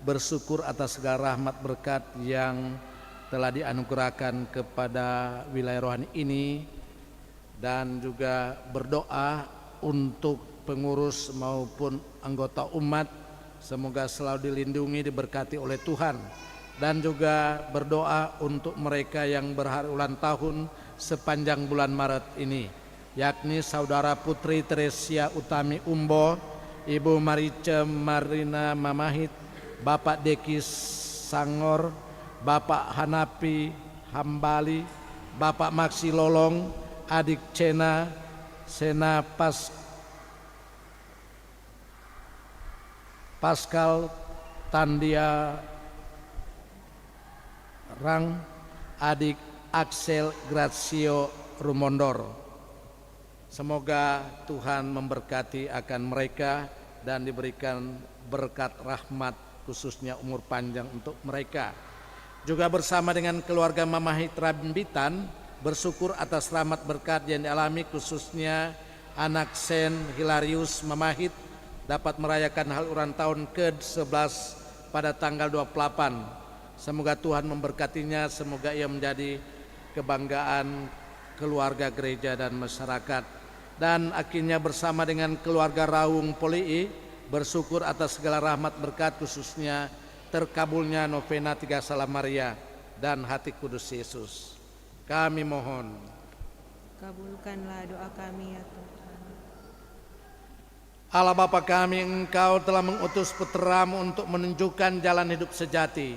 bersyukur atas segala rahmat berkat yang telah dianugerahkan kepada wilayah rohani ini, dan juga berdoa untuk pengurus maupun anggota umat semoga selalu dilindungi, diberkati oleh Tuhan, dan juga berdoa untuk mereka yang berhari ulang tahun sepanjang bulan Maret ini, yakni Saudara Putri Teresia Utami Umbo, Ibu Marice Marina Mamahit, Bapak Deki Sangor, Bapak Hanapi Hambali, Bapak Maksi Lolong, Adik Cena, Sena Pascal Tandia Rang, Adik Axel Gracio Rumondor. Semoga Tuhan memberkati akan mereka dan diberikan berkat rahmat, khususnya umur panjang untuk mereka. Juga bersama dengan keluarga Mamahit Rambitan bersyukur atas rahmat berkat yang dialami, khususnya anak Sen Hilarius Mamahit dapat merayakan hal ulang tahun ke-11 pada tanggal 28. Semoga Tuhan memberkatinya, semoga ia menjadi kebanggaan keluarga gereja dan masyarakat. Dan akhirnya bersama dengan keluarga Raung Polii bersyukur atas segala rahmat berkat, khususnya terkabulnya novena 3 Salam Maria dan Hati Kudus Yesus. Kami mohon, Kabulkanlah doa kami ya Tuhan. Allah Bapa kami, Engkau telah mengutus Putra-Mu untuk menunjukkan jalan hidup sejati.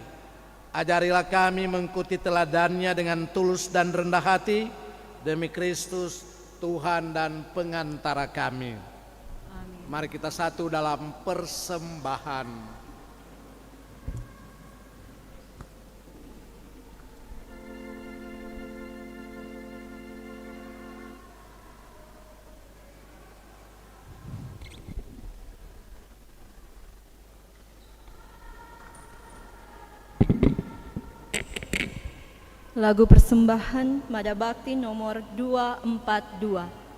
Ajarilah kami mengikuti teladannya dengan tulus dan rendah hati, demi Kristus Tuhan dan pengantara kami. Amin. Mari kita satu dalam persembahan. Lagu persembahan Mada Bakti nomor 242.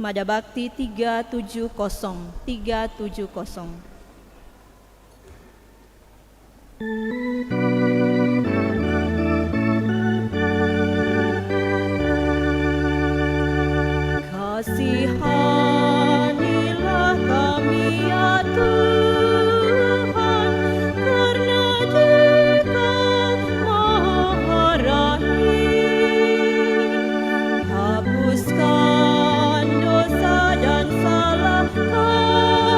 Mada Bakti 370. Kasihanilah kami ya Tuhan, karena Engkau Maha Rahim. Hapuskan dosa dan salah kami.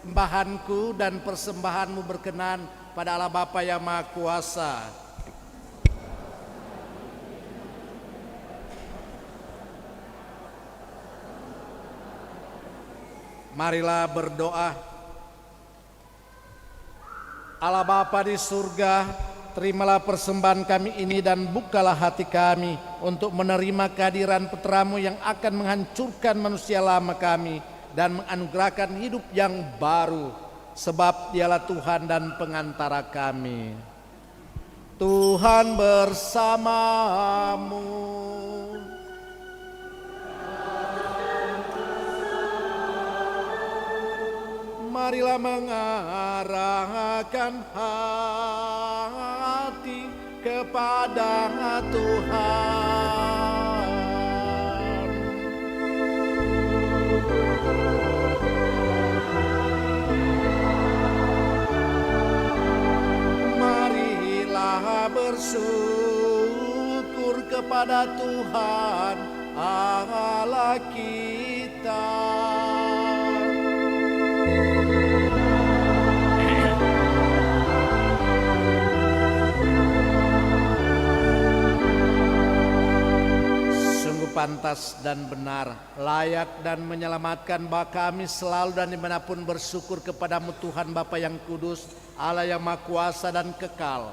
persembahanku dan persembahanmu berkenan pada Allah Bapa yang Maha Kuasa. Marilah berdoa. Allah Bapa di surga, terimalah persembahan kami ini dan bukalah hati kami untuk menerima kehadiran Putra-Mu yang akan menghancurkan manusia lama kami dan menganugerahkan hidup yang baru, sebab Dialah Tuhan dan pengantara kami. Tuhan bersamamu. Marilah mengarahkan hati kepada Tuhan. Marilah bersyukur kepada Tuhan Allah kita. Pantas dan benar, layak dan menyelamatkan bahwa kami selalu dan dimanapun bersyukur kepadamu Tuhan Bapa yang kudus, Allah yang Maha Kuasa dan kekal.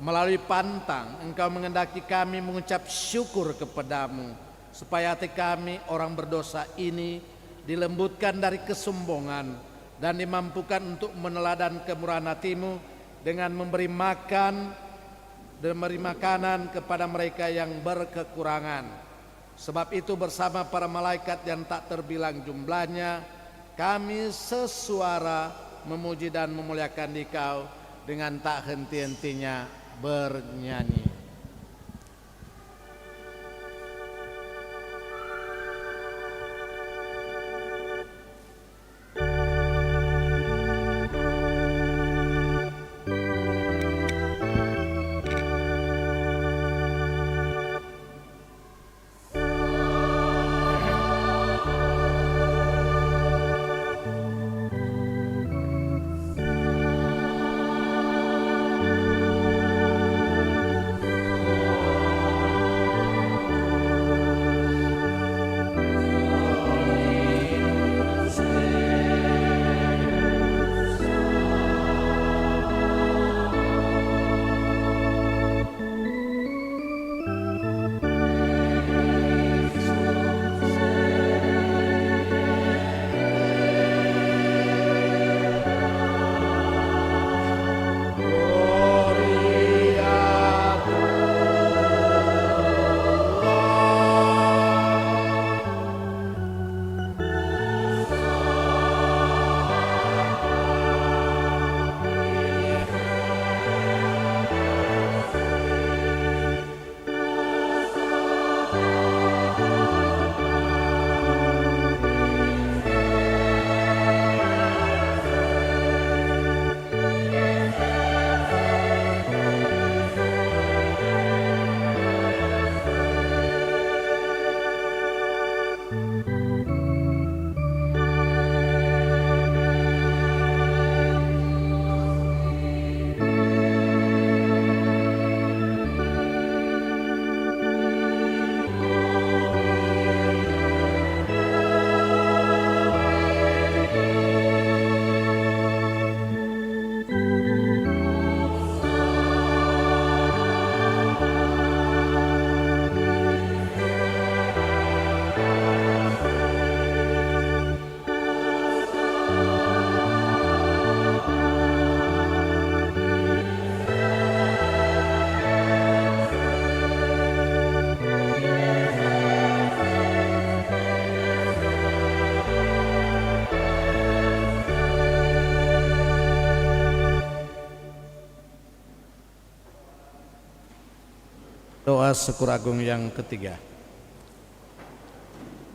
Melalui pantang Engkau mengendaki kami mengucap syukur kepadamu, supaya hati kami orang berdosa ini dilembutkan dari kesombongan dan dimampukan untuk meneladan kemurahan hati-Mu dengan memberi makanan kepada mereka yang berkekurangan. Sebab itu bersama para malaikat yang tak terbilang jumlahnya, kami sesuara memuji dan memuliakan Dikau dengan tak henti-hentinya bernyanyi. Doa syukur agung yang ketiga.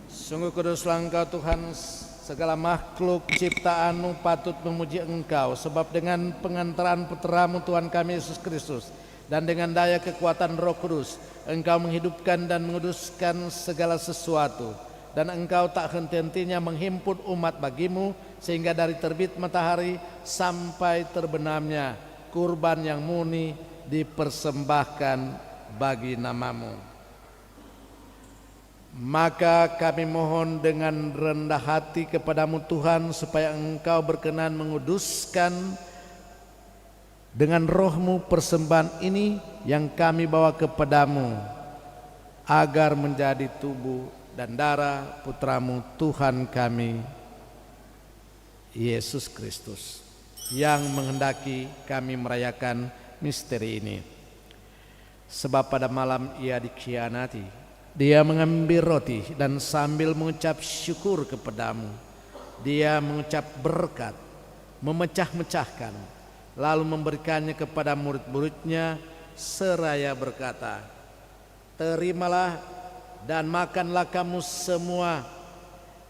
Sungguh kuduslah Engkau Tuhan, segala makhluk ciptaan-Mu patut memuji Engkau, sebab dengan pengantaran Putra-Mu Tuhan kami Yesus Kristus dan dengan daya kekuatan Roh Kudus Engkau menghidupkan dan menguduskan segala sesuatu, dan engkau tak henti-hentinya menghimpun umat bagimu, sehingga dari terbit matahari sampai terbenamnya kurban yang murni dipersembahkan bagi namamu. Maka kami mohon dengan rendah hati kepadamu Tuhan, supaya engkau berkenan menguduskan dengan rohmu persembahan ini yang kami bawa kepadamu, agar menjadi tubuh dan darah putramu Tuhan kami Yesus Kristus, yang menghendaki kami merayakan misteri ini. Sebab pada malam ia dikhianati, dia mengambil roti dan sambil mengucap syukur kepadamu, dia mengucap berkat, memecah-mecahkan, lalu memberikannya kepada murid-muridnya seraya berkata, terimalah dan makanlah kamu semua,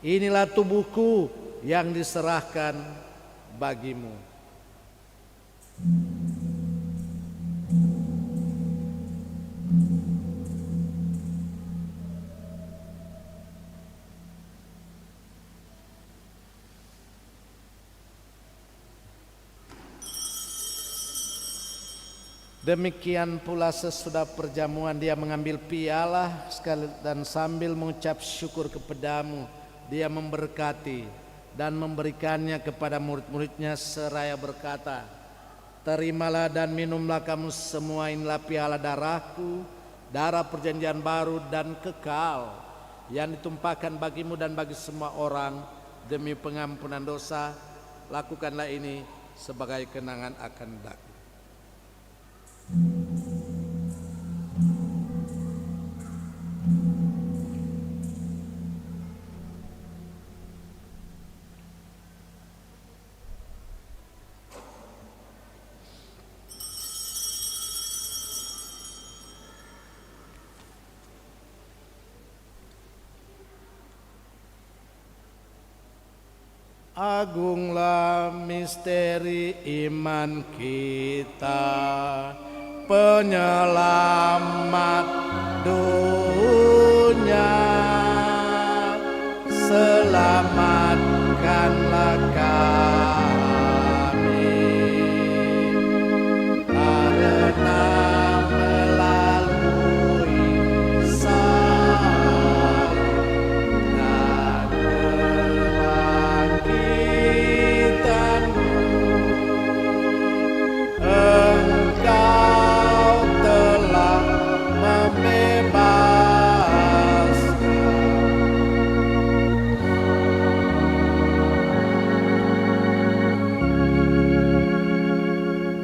inilah tubuhku yang diserahkan bagimu. Demikian pula sesudah perjamuan dia mengambil piala sekali dan sambil mengucap syukur kepadamu, dia memberkati dan memberikannya kepada murid-muridnya seraya berkata, terimalah dan minumlah kamu semua, inilah piala darahku, darah perjanjian baru dan kekal, yang ditumpahkan bagimu dan bagi semua orang demi pengampunan dosa. Lakukanlah ini sebagai kenangan akan daku. Agunglah misteri iman kita, penyelamat dunia, selamatkanlah kami, karena melalui salib dan kebangkitan-Mu, Engkau telah membebaskan.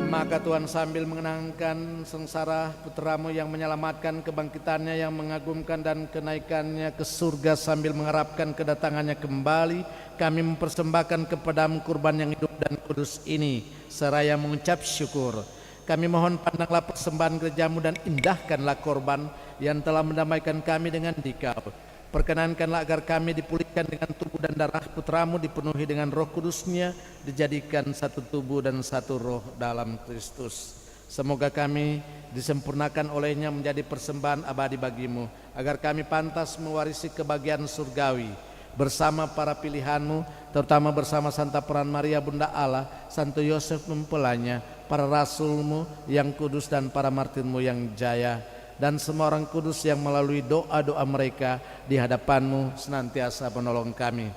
Maka Tuhan sambil mengenangkan sengsara putramu yang menyelamatkan, kebangkitannya yang mengagumkan dan kenaikannya ke surga, sambil mengharapkan kedatangannya kembali, kami mempersembahkan kepadamu kurban yang hidup dan kudus ini seraya mengucap syukur. Kami mohon pandanglah persembahan gerejamu dan indahkanlah korban yang telah mendamaikan kami dengan Dikau. Perkenankanlah agar kami dipulihkan dengan tubuh dan darah putramu, dipenuhi dengan roh kudusnya, dijadikan satu tubuh dan satu roh dalam Kristus. Semoga kami disempurnakan olehnya menjadi persembahan abadi bagimu, agar kami pantas mewarisi kebahagiaan surgawi bersama para pilihanmu, terutama bersama Santa Peran Maria Bunda Allah, Santo Yosef mempelainya, para rasulmu yang kudus dan para martirmu yang jaya, dan semua orang kudus yang melalui doa-doa mereka di hadapanmu senantiasa menolong kami.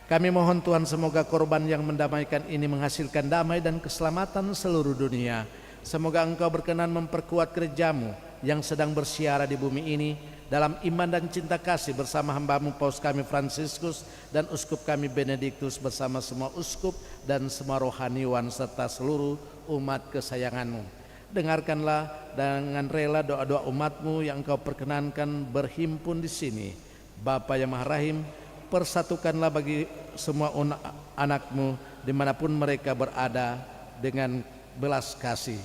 Kami mohon Tuhan, semoga korban yang mendamaikan ini menghasilkan damai dan keselamatan seluruh dunia. Semoga Engkau berkenan memperkuat gerejamu yang sedang bersiara di bumi ini dalam iman dan cinta kasih, bersama hamba-Mu Paus kami Fransiskus dan uskup kami Benediktus, bersama semua uskup dan semua rohaniwan serta seluruh umat kesayangan-Mu. Dengarkanlah dengan rela doa-doa umat-Mu yang Engkau perkenankan berhimpun di sini. Bapa yang Maha Rahim, persatukanlah bagi semua anak-Mu dimanapun mereka berada dengan belas kasih.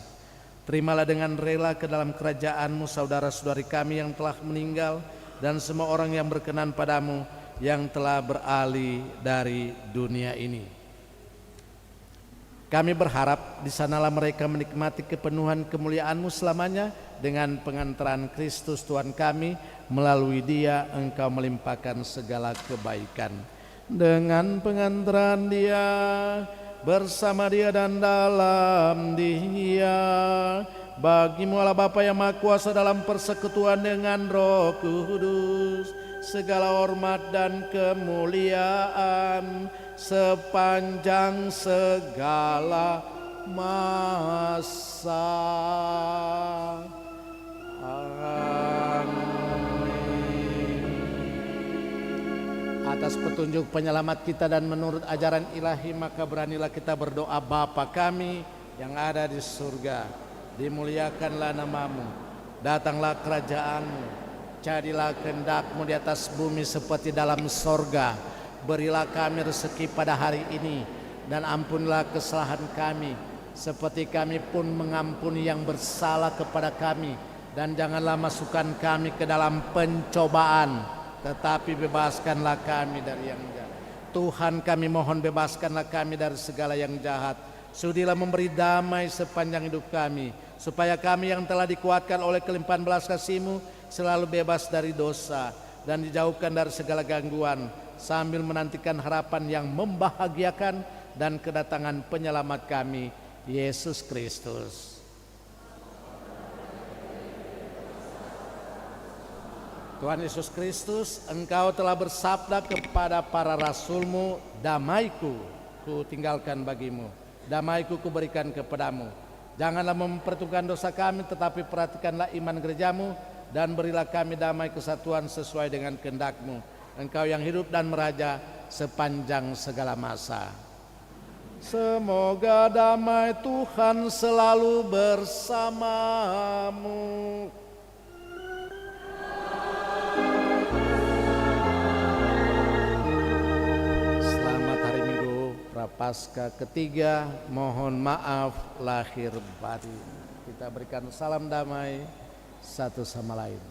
Terimalah dengan rela ke dalam kerajaan-Mu saudara-saudari kami yang telah meninggal, dan semua orang yang berkenan padamu yang telah beralih dari dunia ini. Kami berharap di sanalah mereka menikmati kepenuhan kemuliaan-Mu selamanya. Dengan pengantaran Kristus Tuhan kami, melalui Dia Engkau melimpahkan segala kebaikan. Dengan pengantaran Dia, bersama Dia dan dalam Dia, bagi-Mu Allah Bapa yang Maha Kuasa dalam persekutuan dengan Roh Kudus, segala hormat dan kemuliaan sepanjang segala masa. Atas petunjuk penyelamat kita dan menurut ajaran ilahi, maka beranilah kita berdoa. Bapa kami yang ada di surga, dimuliakanlah nama-Mu, datanglah kerajaan-Mu, jadilah kehendak-Mu di atas bumi seperti dalam sorga. Berilah kami rezeki pada hari ini, dan ampunilah kesalahan kami seperti kami pun mengampuni yang bersalah kepada kami. Dan janganlah masukkan kami ke dalam pencobaan, tetapi bebaskanlah kami dari yang jahat. Tuhan, kami mohon bebaskanlah kami dari segala yang jahat. Sudilah memberi damai sepanjang hidup kami, supaya kami yang telah dikuatkan oleh kelimpahan belas kasih-Mu selalu bebas dari dosa dan dijauhkan dari segala gangguan, sambil menantikan harapan yang membahagiakan dan kedatangan penyelamat kami, Yesus Kristus. Tuhan Yesus Kristus, Engkau telah bersabda kepada para rasul-Mu, damai-Ku ku tinggalkan bagimu, damai-Ku kuberikan kepadamu. Janganlah memperhitungkan dosa kami, tetapi perhatikanlah iman gereja-Mu, dan berilah kami damai kesatuan sesuai dengan kehendak-Mu. Engkau yang hidup dan meraja sepanjang segala masa. Semoga damai Tuhan selalu bersamamu. Prapaskah ketiga, mohon maaf lahir batin. Kita berikan salam damai satu sama lain.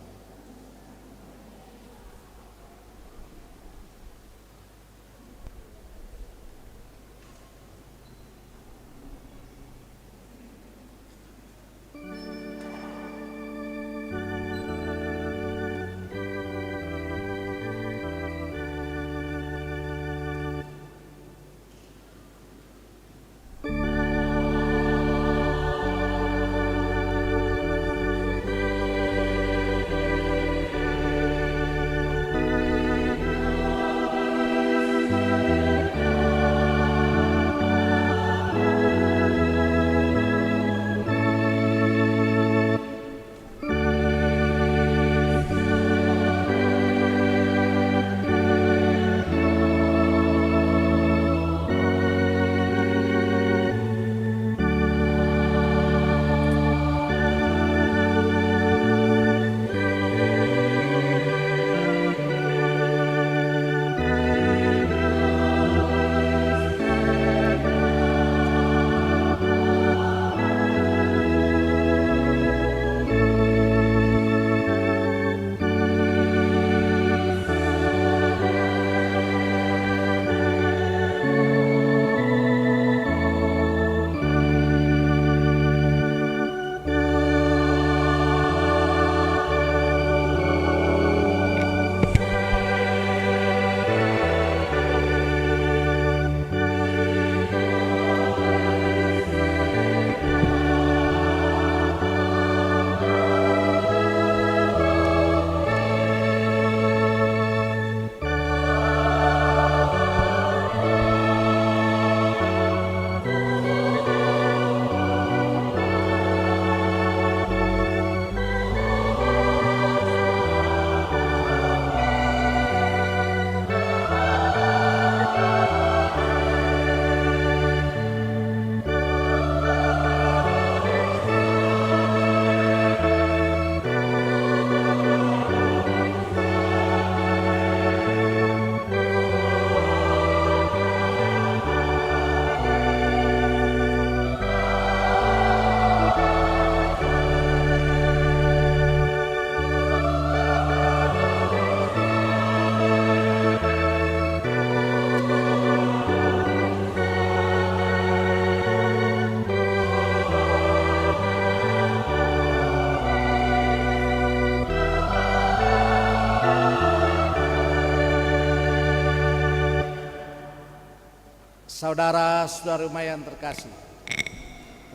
Saudara-saudari yang terkasih,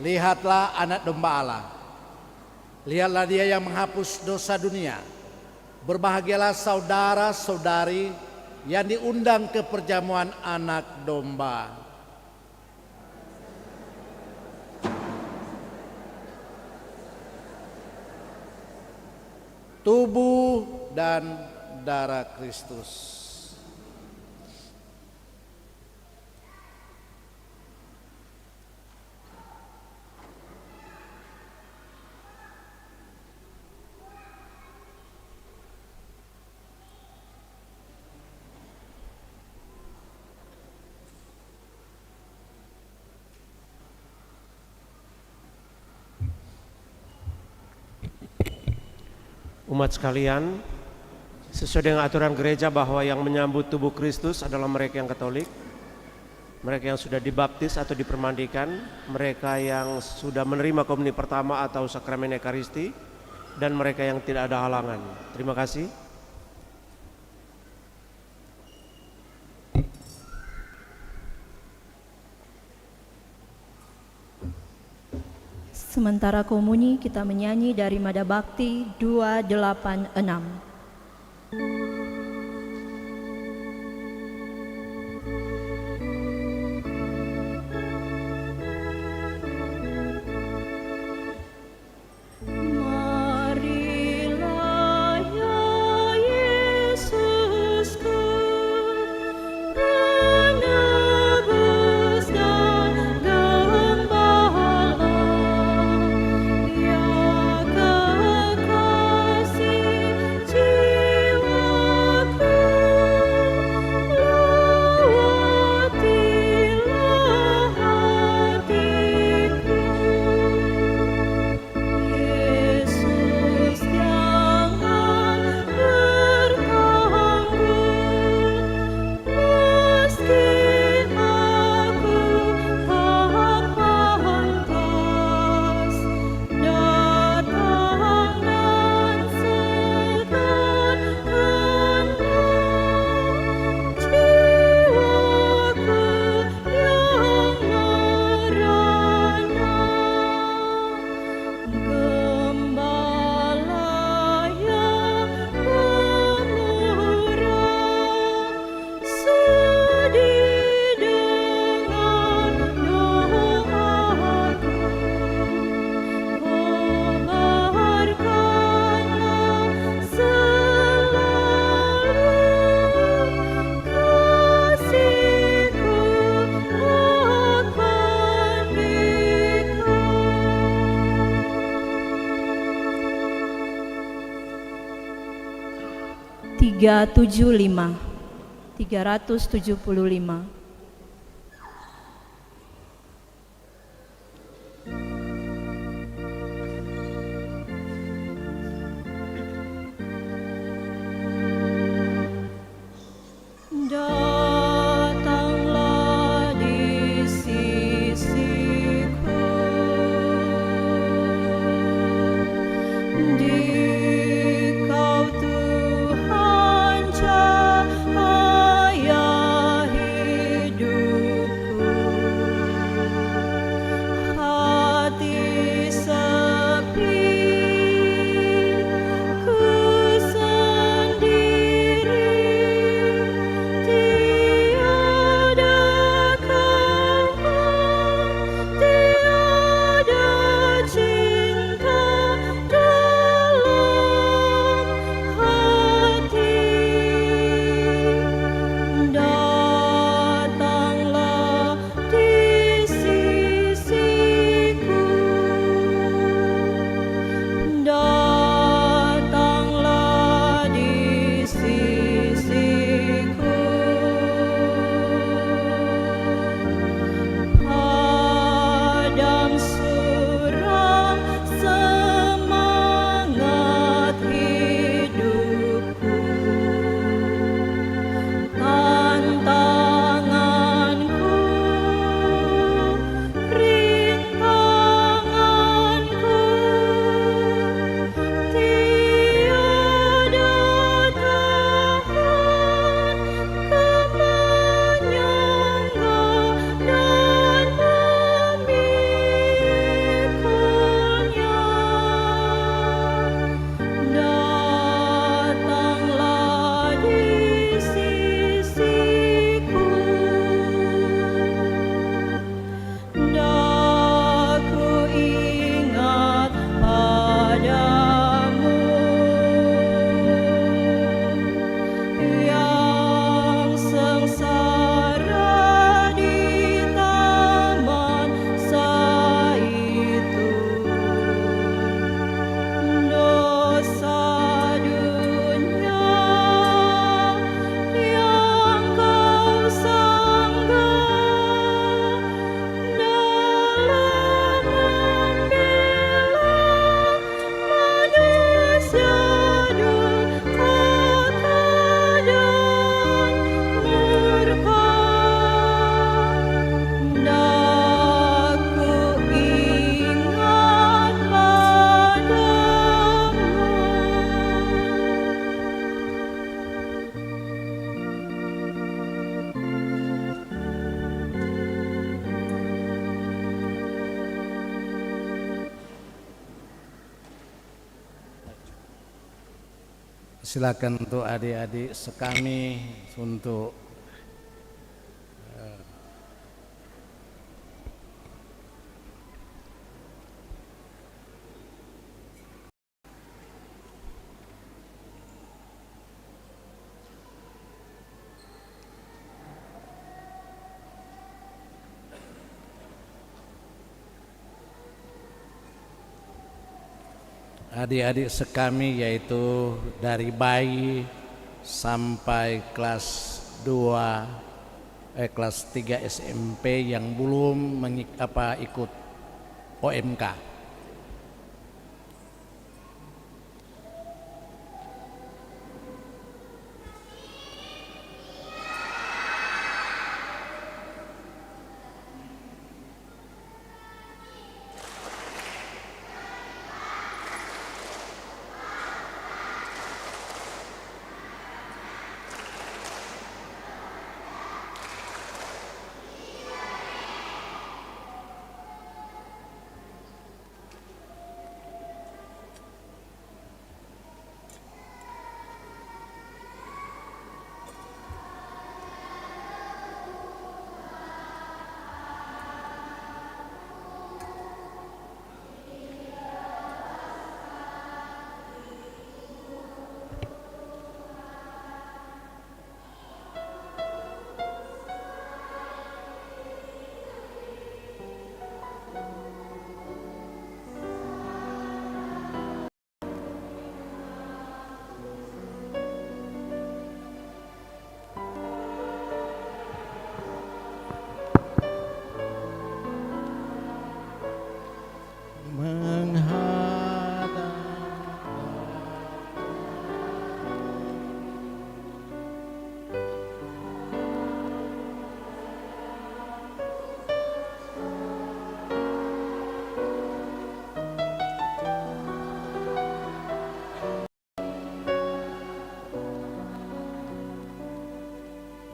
lihatlah anak domba Allah. Lihatlah dia yang menghapus dosa dunia. Berbahagialah saudara-saudari yang diundang ke perjamuan anak domba. Tubuh dan darah Kristus. Umat sekalian, sesuai dengan aturan gereja bahwa yang menyambut tubuh Kristus adalah mereka yang Katolik, mereka yang sudah dibaptis atau dipermandikan, mereka yang sudah menerima komuni pertama atau sakramen Ekaristi, dan mereka yang tidak ada halangan. Terima kasih. Sementara komuni kita menyanyi dari Mada Bakti 286. Tiga 375. Datanglah di sisiku, Dikau Tuhan. Cahaya hidup. Silakan untuk adik-adik sekami untuk adik-adik sekami, yaitu dari bayi sampai kelas 3 SMP yang belum ikut OMK.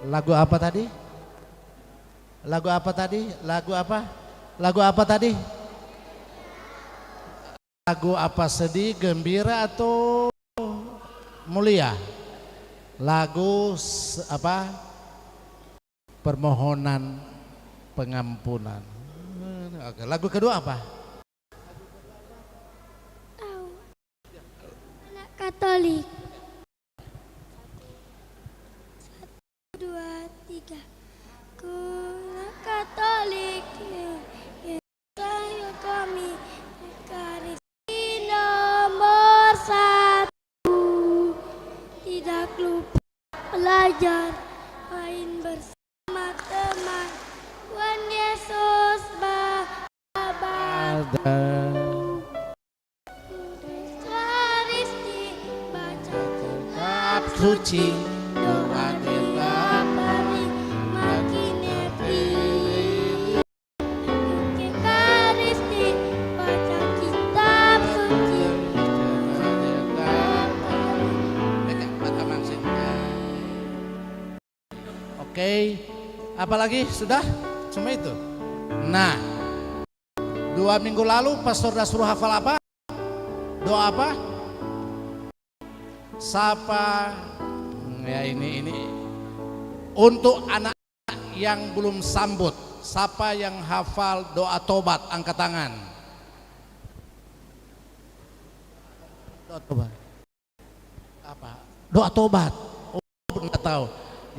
Lagu apa tadi? Lagu apa tadi? Lagu apa? Lagu apa tadi? Lagu apa, sedih, gembira atau mulia? Lagu apa? Permohonan pengampunan. Oke, lagu kedua apa? Anak Katolik. 1, 2, 3. Ku anak Katolik, saya kami Ekaristi nomor 1. Tidak lupa belajar, main bersama teman. Tuhan Yesus Bapa. Ekaristi, baca kitab Suci. doa tiap hari makin ngerti. Ekaristi, baca kitab suci. Oke, apalagi sudah cuma itu. Nah, 2 minggu lalu pastor dah suruh hafal apa? Doa apa? Sapa. Ya ini untuk anak yang belum sambut. Siapa yang hafal doa tobat, angkat tangan. Doa tobat. Apa? Doa tobat. Oh, enggak tahu.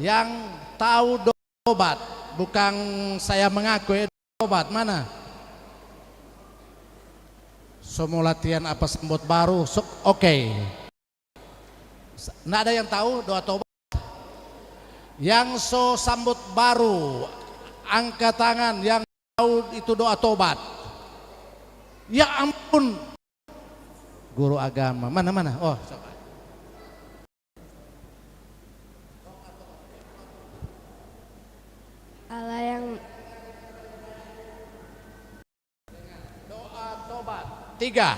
Yang tahu doa tobat, bukan saya mengaku ya, tobat mana? Semua latihan apa sambut baru, oke. Nggak ada yang tahu doa tobat? Yang sambut baru, angkat tangan yang tahu itu doa tobat. Ya ampun, guru agama mana? Oh, coba. Allah yang Doa tobat 3.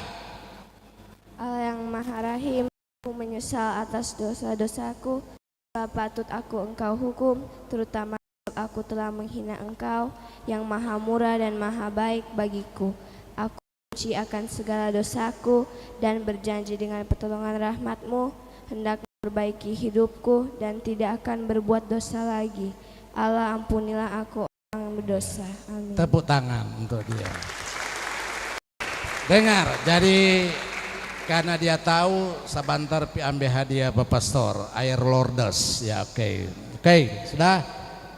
Allah yang Maha Rahim, aku menyesal atas dosa-dosaku. Patut aku engkau hukum, terutama aku telah menghina engkau yang maha murah dan maha baik bagiku. Aku benci akan segala dosaku dan berjanji dengan pertolongan rahmatmu hendak memperbaiki hidupku dan tidak akan berbuat dosa lagi. Allah, ampunilah aku orang berdosa. Amin. Tepuk tangan untuk dia. Dengar, jadi karena dia tahu sebentar pi ambil hadiah Bapak Pastor, air Lourdes. Ya oke, sudah.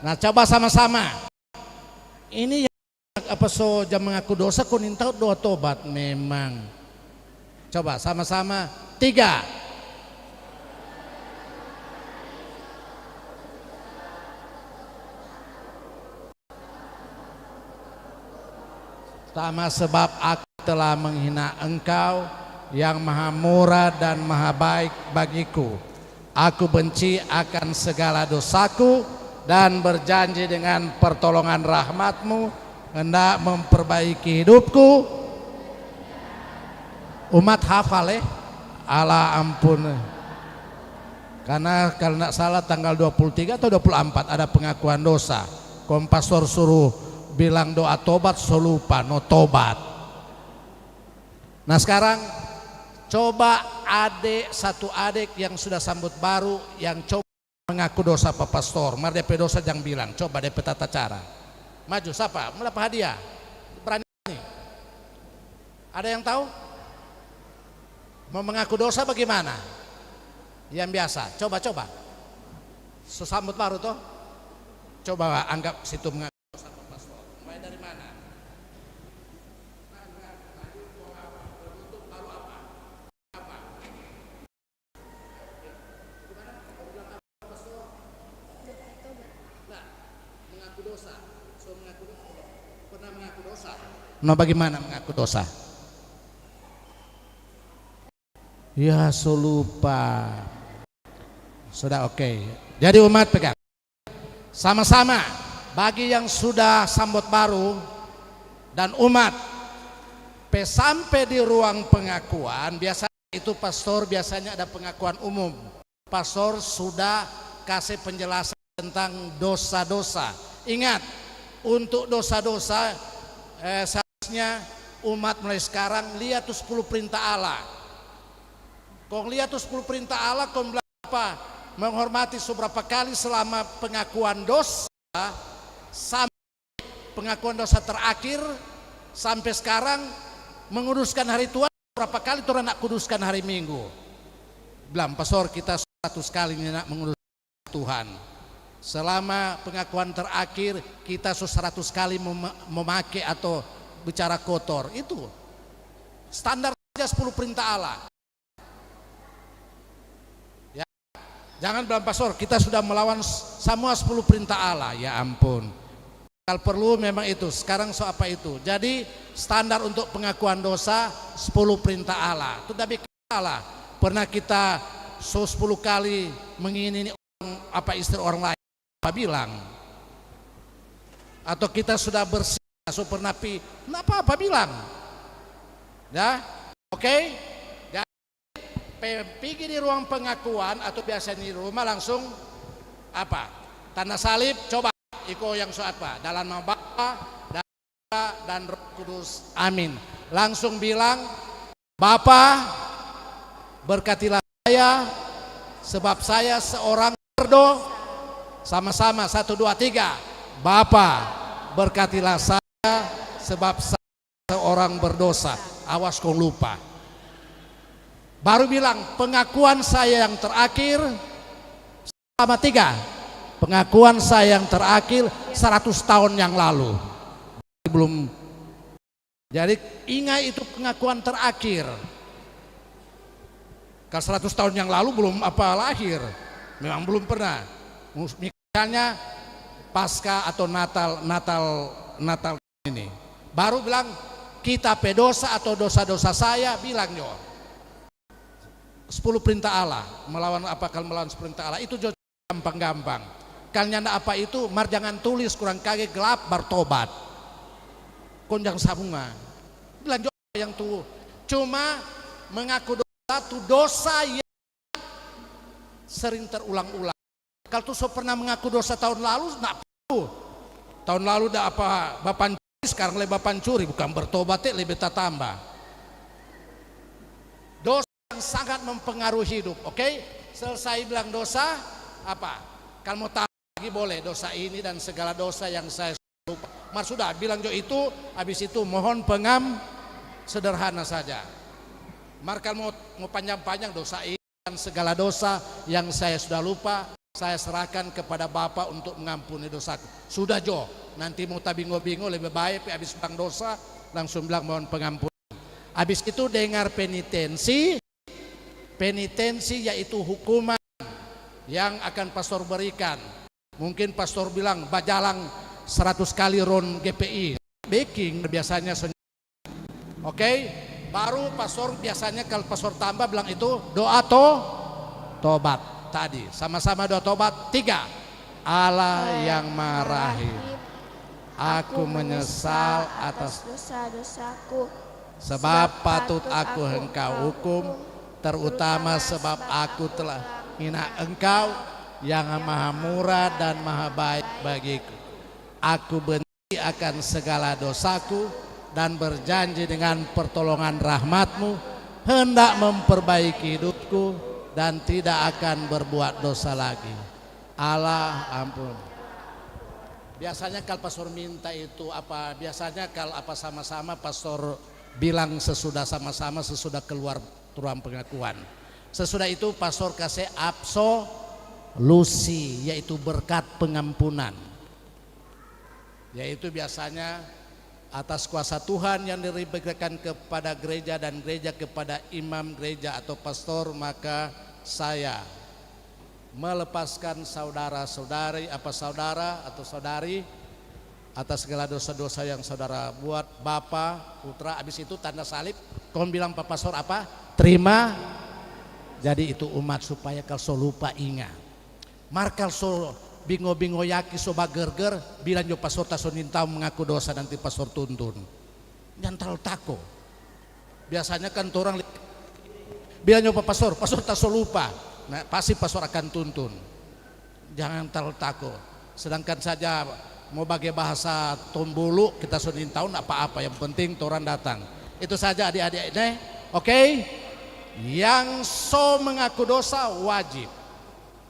Nah coba sama-sama. Ini yang apa so jam mengaku dosa kuning tahu doa tobat memang. Coba sama-sama 3. Pertama, sebab aku telah menghina Engkau yang maha murah dan maha baik bagiku. Aku benci akan segala dosaku dan berjanji dengan pertolongan rahmat-Mu hendak memperbaiki hidupku. Umat hafal Allah ampun. Karena kalau tidak salah tanggal 23 atau 24 ada pengakuan dosa. Pastor suruh bilang doa tobat, so lupa no tobat. Nah sekarang coba satu adik yang sudah sambut baru yang coba mengaku dosa Pak Pastor. Mari DP dosa jangan bilang, coba DP tata cara. Maju siapa? Mau dapat hadiah? Berani nih? Ada yang tahu? Mau mengaku dosa bagaimana? Yang biasa, coba. Sambut baru toh? Coba anggap situ mengaku. Nah bagaimana mengaku dosa? Ya so lupa. Sudah oke. Jadi umat pegang. Sama-sama bagi yang sudah sambut baru dan umat sampai di ruang pengakuan, biasanya itu pastor biasanya ada pengakuan umum. Pastor sudah kasih penjelasan tentang dosa-dosa. Ingat, untuk dosa-dosa seharusnya umat mulai sekarang lihat tuh 10 perintah Allah. Kau lihat tuh 10 perintah Allah, kau bilang apa? Menghormati seberapa kali selama pengakuan dosa sampai pengakuan dosa terakhir sampai sekarang menguduskan hari Tuhan berapa kali Tuhan nak kuduskan hari Minggu. Bilang pastor kita 100 kali nak menguduskan Tuhan. Selama pengakuan terakhir kita 100 kali memakai atau bicara kotor. Itu standar saja 10 perintah Allah. Ya. Jangan bilang pastor kita sudah melawan semua 10 perintah Allah. Ya ampun. Kalau perlu memang itu. Sekarang so apa itu? Jadi standar untuk pengakuan dosa 10 perintah Allah. Itu dari Allah. Pernah kita 10 kali mengingini orang apa istri orang lain. Apa bilang? Atau kita sudah bersih, so pernah apa bilang? Ya, oke? Pergi di ruang pengakuan atau biasa di rumah langsung apa? Tanda salib, coba iko yang so apa? Dalam nama Bapa dan Roh Kudus, amin. Langsung bilang, Bapa berkatilah saya, sebab saya seorang berdosa. Sama-sama 1, 2, 3. Bapa berkatilah saya sebab saya seorang berdosa. Awas kau lupa. Baru bilang pengakuan saya yang terakhir sama 3. Pengakuan saya yang terakhir 100 tahun yang lalu. Belum. Jadi ingat itu pengakuan terakhir. Kalau 100 tahun yang lalu belum apa lahir. Memang belum pernah. Misalnya Paskah atau Natal ini baru bilang kita pedosa atau dosa-dosa saya bilang yo 10 perintah Allah melawan apa kalau melawan 10 perintah Allah itu gampang-gampang. Kalian apa itu mar jangan tulis kurang kaget gelap bertobat konjang sabunga bilang yang tuh cuma mengaku dosa itu dosa yang sering terulang-ulang. Kalau tuh so pernah mengaku dosa tahun lalu, nak perlu. Tahun lalu dah apa bapan curi, sekarang lebih bapan curi, bukan bertobat lebih tambah. Dosa yang sangat mempengaruhi hidup. Oke? Selesai bilang dosa, apa? Kalau mau tahu lagi boleh dosa ini dan segala dosa yang saya lupa. Mas sudah bilang jo itu, habis itu mohon sederhana saja. Mar kalau mau panjang-panjang dosa ini dan segala dosa yang saya sudah lupa, saya serahkan kepada Bapak untuk mengampuni dosaku. Sudah jo, nanti mau bingo-bingo lebih baik habis bilang dosa langsung bilang mohon pengampunan. Habis itu dengar penitensi. Penitensi yaitu hukuman yang akan pastor berikan. Mungkin pastor bilang bajalang 100 kali ron GPI. Baking biasanya. Oke? Baru pastor biasanya kalau pastor tambah bilang itu doa tobat. Tadi sama-sama doa tobat 3. Allah yang Maha Rahim, aku menyesal atas dosa-dosaku, sebab patut aku Engkau hukum, terutama sebab aku telah hina Engkau yang Maha Murah dan Maha Baik bagiku. Aku benci akan segala dosaku dan berjanji dengan pertolongan rahmat-Mu hendak memperbaiki hidupku dan tidak akan berbuat dosa lagi. Allah ampun. Biasanya kalau pastor minta itu apa? Biasanya kalau apa sama-sama pastor bilang sesudah sama-sama sesudah keluar ruang pengakuan. Sesudah itu pastor kasih absolusi, yaitu berkat pengampunan. Yaitu biasanya atas kuasa Tuhan yang diberikan kepada gereja dan gereja kepada imam gereja atau pastor, maka saya melepaskan saudara-saudari saudara atau saudari atas segala dosa-dosa yang saudara buat, Bapa, Putra. Habis itu tanda salib. Kau bilang Pak Pastor apa? Terima. Jadi itu umat supaya kau so lupa ingat. Markal so bingo-bingo yaki so bager-ger, bilang jo pastor taso nintau mengaku dosa nanti pastor tuntun. Jangan terlalu tako. Biasanya kan orang bilang jo pastor taso lupa. Nah, pasti pastor akan tuntun. Jangan terlalu tako. Sedangkan saja mau bagai bahasa tombulu kita so nintau apa-apa, yang penting orang datang. Itu saja adik-adik ini. Oke? Yang so mengaku dosa wajib.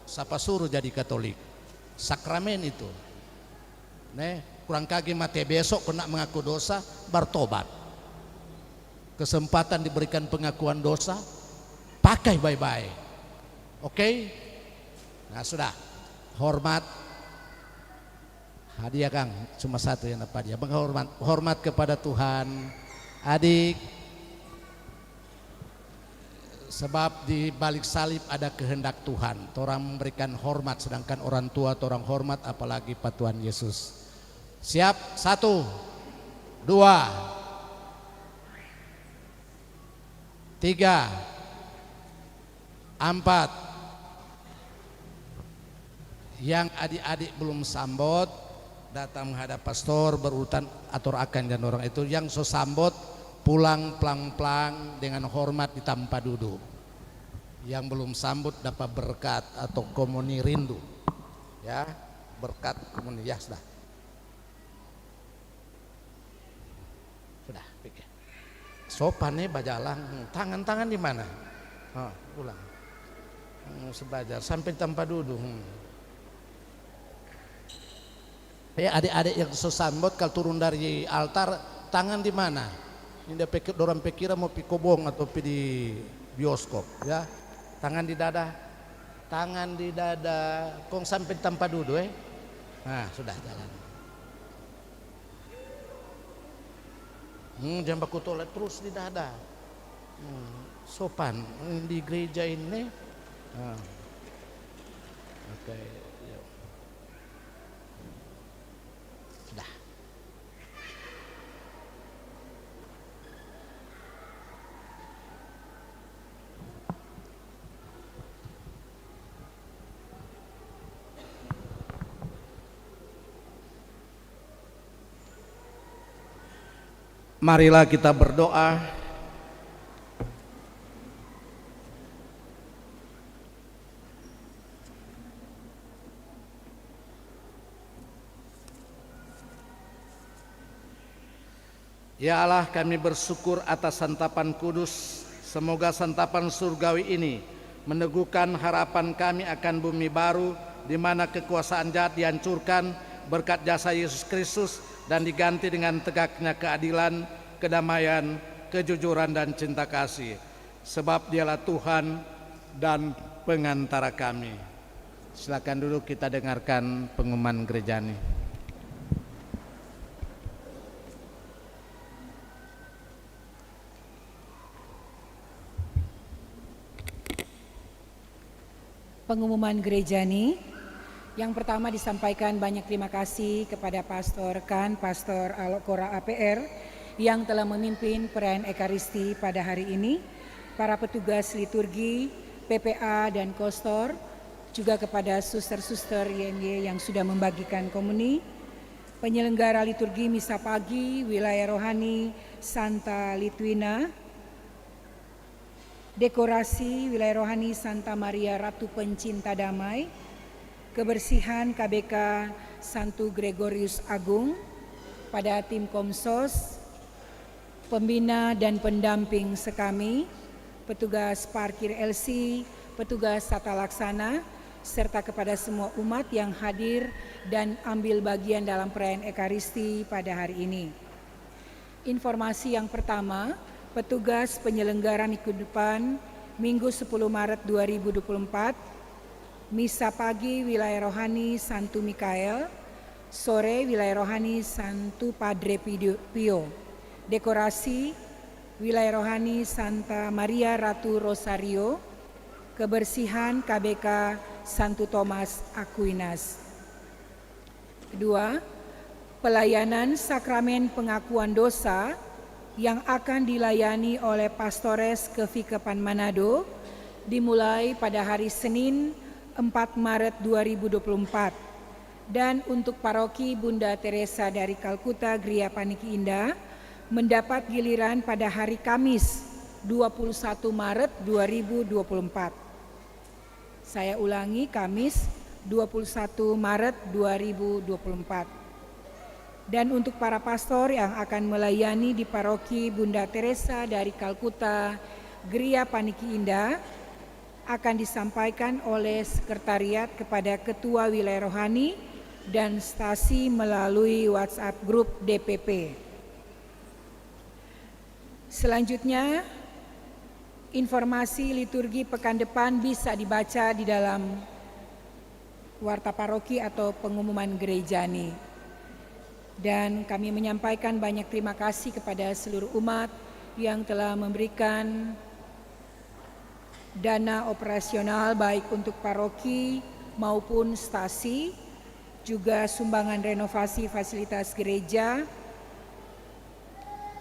Siapa suruh jadi Katolik? Sakramen itu. Kurang kaki mati besok kena mengaku dosa, bertobat. Kesempatan diberikan pengakuan dosa, pakai baik-baik. Oke? Nah sudah, hormat. Hadiah Kang, cuma satu yang dapat dia. Hormat kepada Tuhan, adik. Sebab di balik salib ada kehendak Tuhan. Orang memberikan hormat, sedangkan orang tua orang hormat, apalagi Pak Tuhan Yesus. Siap? 1, 2, 3, 4. Yang adik-adik belum sambut datang menghadap pastor berurutan atur akan dan orang itu. Yang so sambut pulang pelang-pelang dengan hormat di tempat duduk. Yang belum sambut dapat berkat atau komuni rindu. Ya, berkat komuni. Ya sudah. Sudah, pikir. Sopannya bajalang, tangan-tangan di mana? Pulang. Sebajar sampai tempat duduk. Ya, adik-adik yang so sambut kalau turun dari altar, tangan di mana? Ini orang pikir mau pikobong atau di bioskop, ya. Tangan di dada, kong sampai tempat duduk, Nah sudah jalan. Jangan baku tolak terus di dada. Sopan di gereja ini. Oke. Sudah. Marilah kita berdoa. Ya Allah, kami bersyukur atas santapan kudus Semoga santapan surgawi ini meneguhkan harapan kami akan bumi baru di mana kekuasaan jahat dihancurkan berkat jasa Yesus Kristus dan diganti dengan tegaknya keadilan, kedamaian, kejujuran dan cinta kasih. Sebab Dialah Tuhan dan pengantara kami. Silakan dulu kita dengarkan pengumuman gereja ini. Pengumuman gereja ini, yang pertama disampaikan banyak terima kasih kepada Pastor Alokora APR yang telah memimpin perayaan Ekaristi pada hari ini, para petugas liturgi, PPA dan Kostor, juga kepada suster-suster YMY yang sudah membagikan komuni, penyelenggara liturgi misa pagi wilayah rohani Santa Litwina, dekorasi wilayah rohani Santa Maria Ratu Pencinta Damai, kebersihan KBK Santo Gregorius Agung, pada tim Komsos, pembina dan pendamping sekami, petugas parkir LC, petugas tata laksana, serta kepada semua umat yang hadir dan ambil bagian dalam perayaan Ekaristi pada hari ini. Informasi yang pertama, petugas penyelenggara minggu depan, Minggu 10 Maret 2024, misa pagi wilayah rohani Santo Mikael, sore wilayah rohani Santo Padre Pio, dekorasi wilayah rohani Santa Maria Ratu Rosario, kebersihan KBK Santo Thomas Aquinas. Kedua, pelayanan sakramen pengakuan dosa yang akan dilayani oleh Pastores Kevikepan Manado dimulai pada hari Senin 4 Maret 2024 dan untuk paroki Bunda Teresa dari Kalkuta Gria Paniki Indah mendapat giliran pada hari Kamis 21 Maret 2024. Saya ulangi, Kamis 21 Maret 2024. Dan untuk para pastor yang akan melayani di paroki Bunda Teresa dari Kalkuta Gria Paniki Indah akan disampaikan oleh sekretariat kepada ketua wilayah rohani dan stasi melalui WhatsApp grup DPP. Selanjutnya, informasi liturgi pekan depan bisa dibaca di dalam warta paroki atau pengumuman gereja ini. Dan kami menyampaikan banyak terima kasih kepada seluruh umat yang telah memberikan dana operasional baik untuk paroki maupun stasi, juga sumbangan renovasi fasilitas gereja,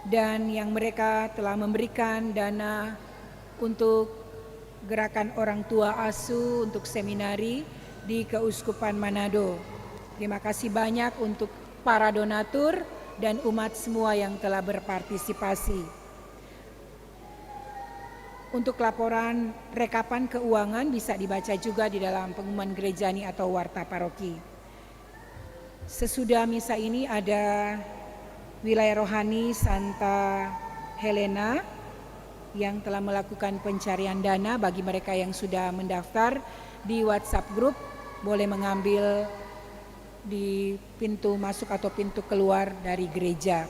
dan yang mereka telah memberikan dana untuk gerakan orang tua asuh untuk seminari di Keuskupan Manado. Terima kasih banyak untuk para donatur dan umat semua yang telah berpartisipasi. Untuk laporan rekapan keuangan bisa dibaca juga di dalam pengumuman gereja ini atau warta paroki. Sesudah misa ini ada wilayah rohani Santa Helena yang telah melakukan pencarian dana. Bagi mereka yang sudah mendaftar di WhatsApp group boleh mengambil di pintu masuk atau pintu keluar dari gereja.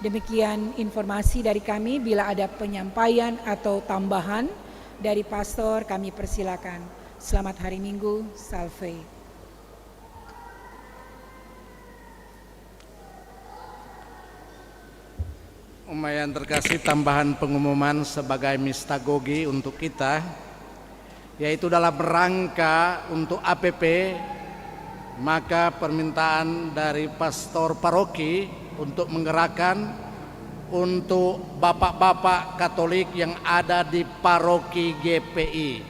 Demikian informasi dari kami. Bila ada penyampaian atau tambahan dari pastor, kami persilakan. Selamat hari Minggu, Salve. Yang terkasih, tambahan pengumuman sebagai mistagogi untuk kita, yaitu dalam rangka untuk APP, maka permintaan dari pastor paroki untuk menggerakkan untuk bapak-bapak Katolik yang ada di paroki GPI.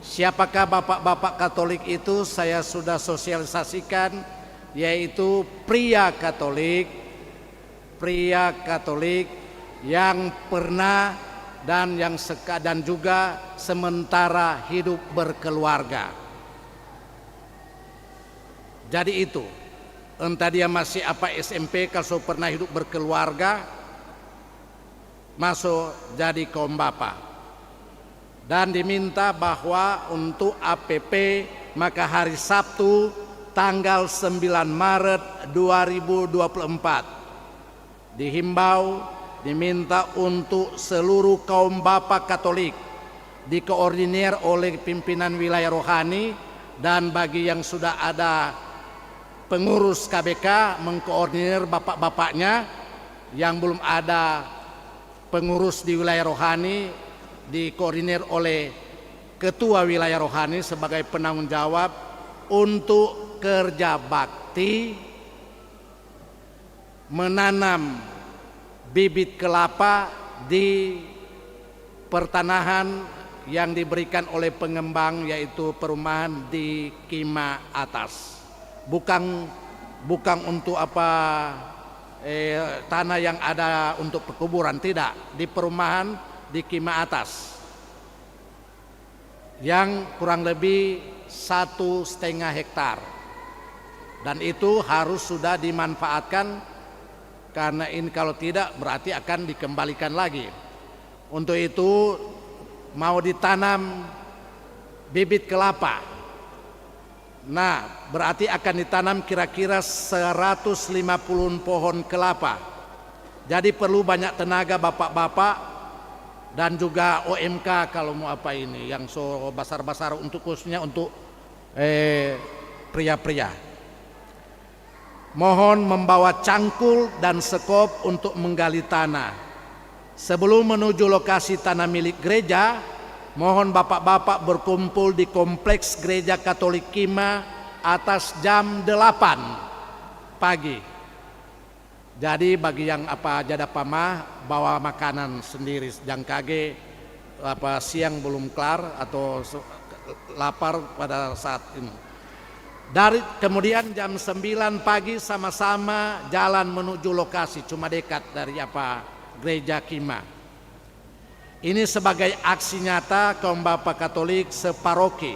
Siapakah bapak-bapak Katolik itu? Saya sudah sosialisasikan, yaitu pria Katolik yang pernah dan juga sementara hidup berkeluarga. Jadi itu, entah dia masih SMP, kalau pernah hidup berkeluarga, masuk jadi kaum bapa. Dan diminta bahwa untuk APP maka hari Sabtu tanggal 9 Maret 2024 dihimbau, diminta untuk seluruh kaum bapa Katolik dikoordinir oleh pimpinan wilayah rohani, dan bagi yang sudah ada pengurus KBK mengkoordinir bapak-bapaknya, yang belum ada pengurus di wilayah rohani dikoordinir oleh ketua wilayah rohani sebagai penanggung jawab untuk kerja bakti menanam bibit kelapa di pertanahan yang diberikan oleh pengembang, yaitu perumahan di Kima Atas. Bukan untuk tanah yang ada untuk pekuburan, tidak, di perumahan di Kima Atas yang kurang lebih 1,5 hektar, dan itu harus sudah dimanfaatkan, karena ini kalau tidak berarti akan dikembalikan lagi. Untuk itu mau ditanam bibit kelapa. Nah, berarti akan ditanam kira-kira 150 pohon kelapa. Jadi perlu banyak tenaga bapak-bapak dan juga OMK kalau mau apa ini yang so basar-basar, untuk khususnya untuk pria-pria. Mohon membawa cangkul dan sekop untuk menggali tanah. Sebelum menuju lokasi tanah milik gereja, mohon bapak-bapak berkumpul di kompleks Gereja Katolik Kima Atas jam 8 pagi. Jadi bagi yang jada pamah bawa makanan sendiri, jang kage siang belum kelar atau lapar pada saat ini. Kemudian jam 9 pagi sama-sama jalan menuju lokasi, cuma dekat dari Gereja Kima. Ini sebagai aksi nyata kaum Bapak Katolik separoki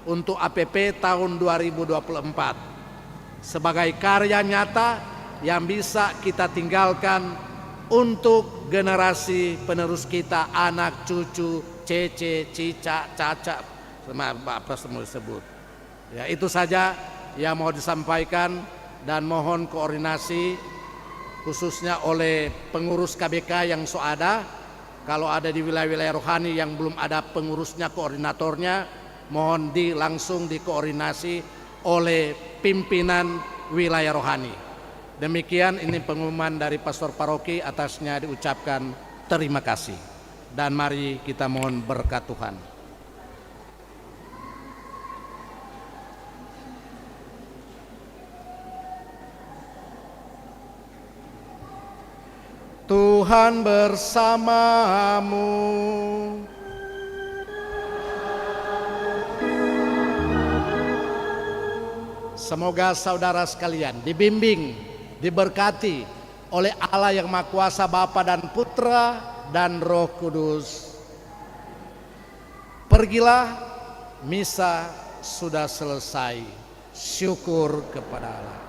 untuk APP tahun 2024. Sebagai karya nyata yang bisa kita tinggalkan untuk generasi penerus kita, anak, cucu, cece, cica, caca, apa semua disebut. Ya, itu saja yang mau disampaikan, dan mohon koordinasi khususnya oleh pengurus KBK yang ada. Kalau ada di wilayah-wilayah rohani yang belum ada pengurusnya, koordinatornya, mohon langsung dikoordinasi oleh pimpinan wilayah rohani. Demikian, ini pengumuman dari pastor paroki, atasnya diucapkan terima kasih. Dan mari kita mohon berkat Tuhan. Tuhan bersamamu. Semoga saudara sekalian dibimbing, diberkati oleh Allah yang Maha Kuasa, Bapa dan Putra dan Roh Kudus. Pergilah, misa sudah selesai. Syukur kepada Allah.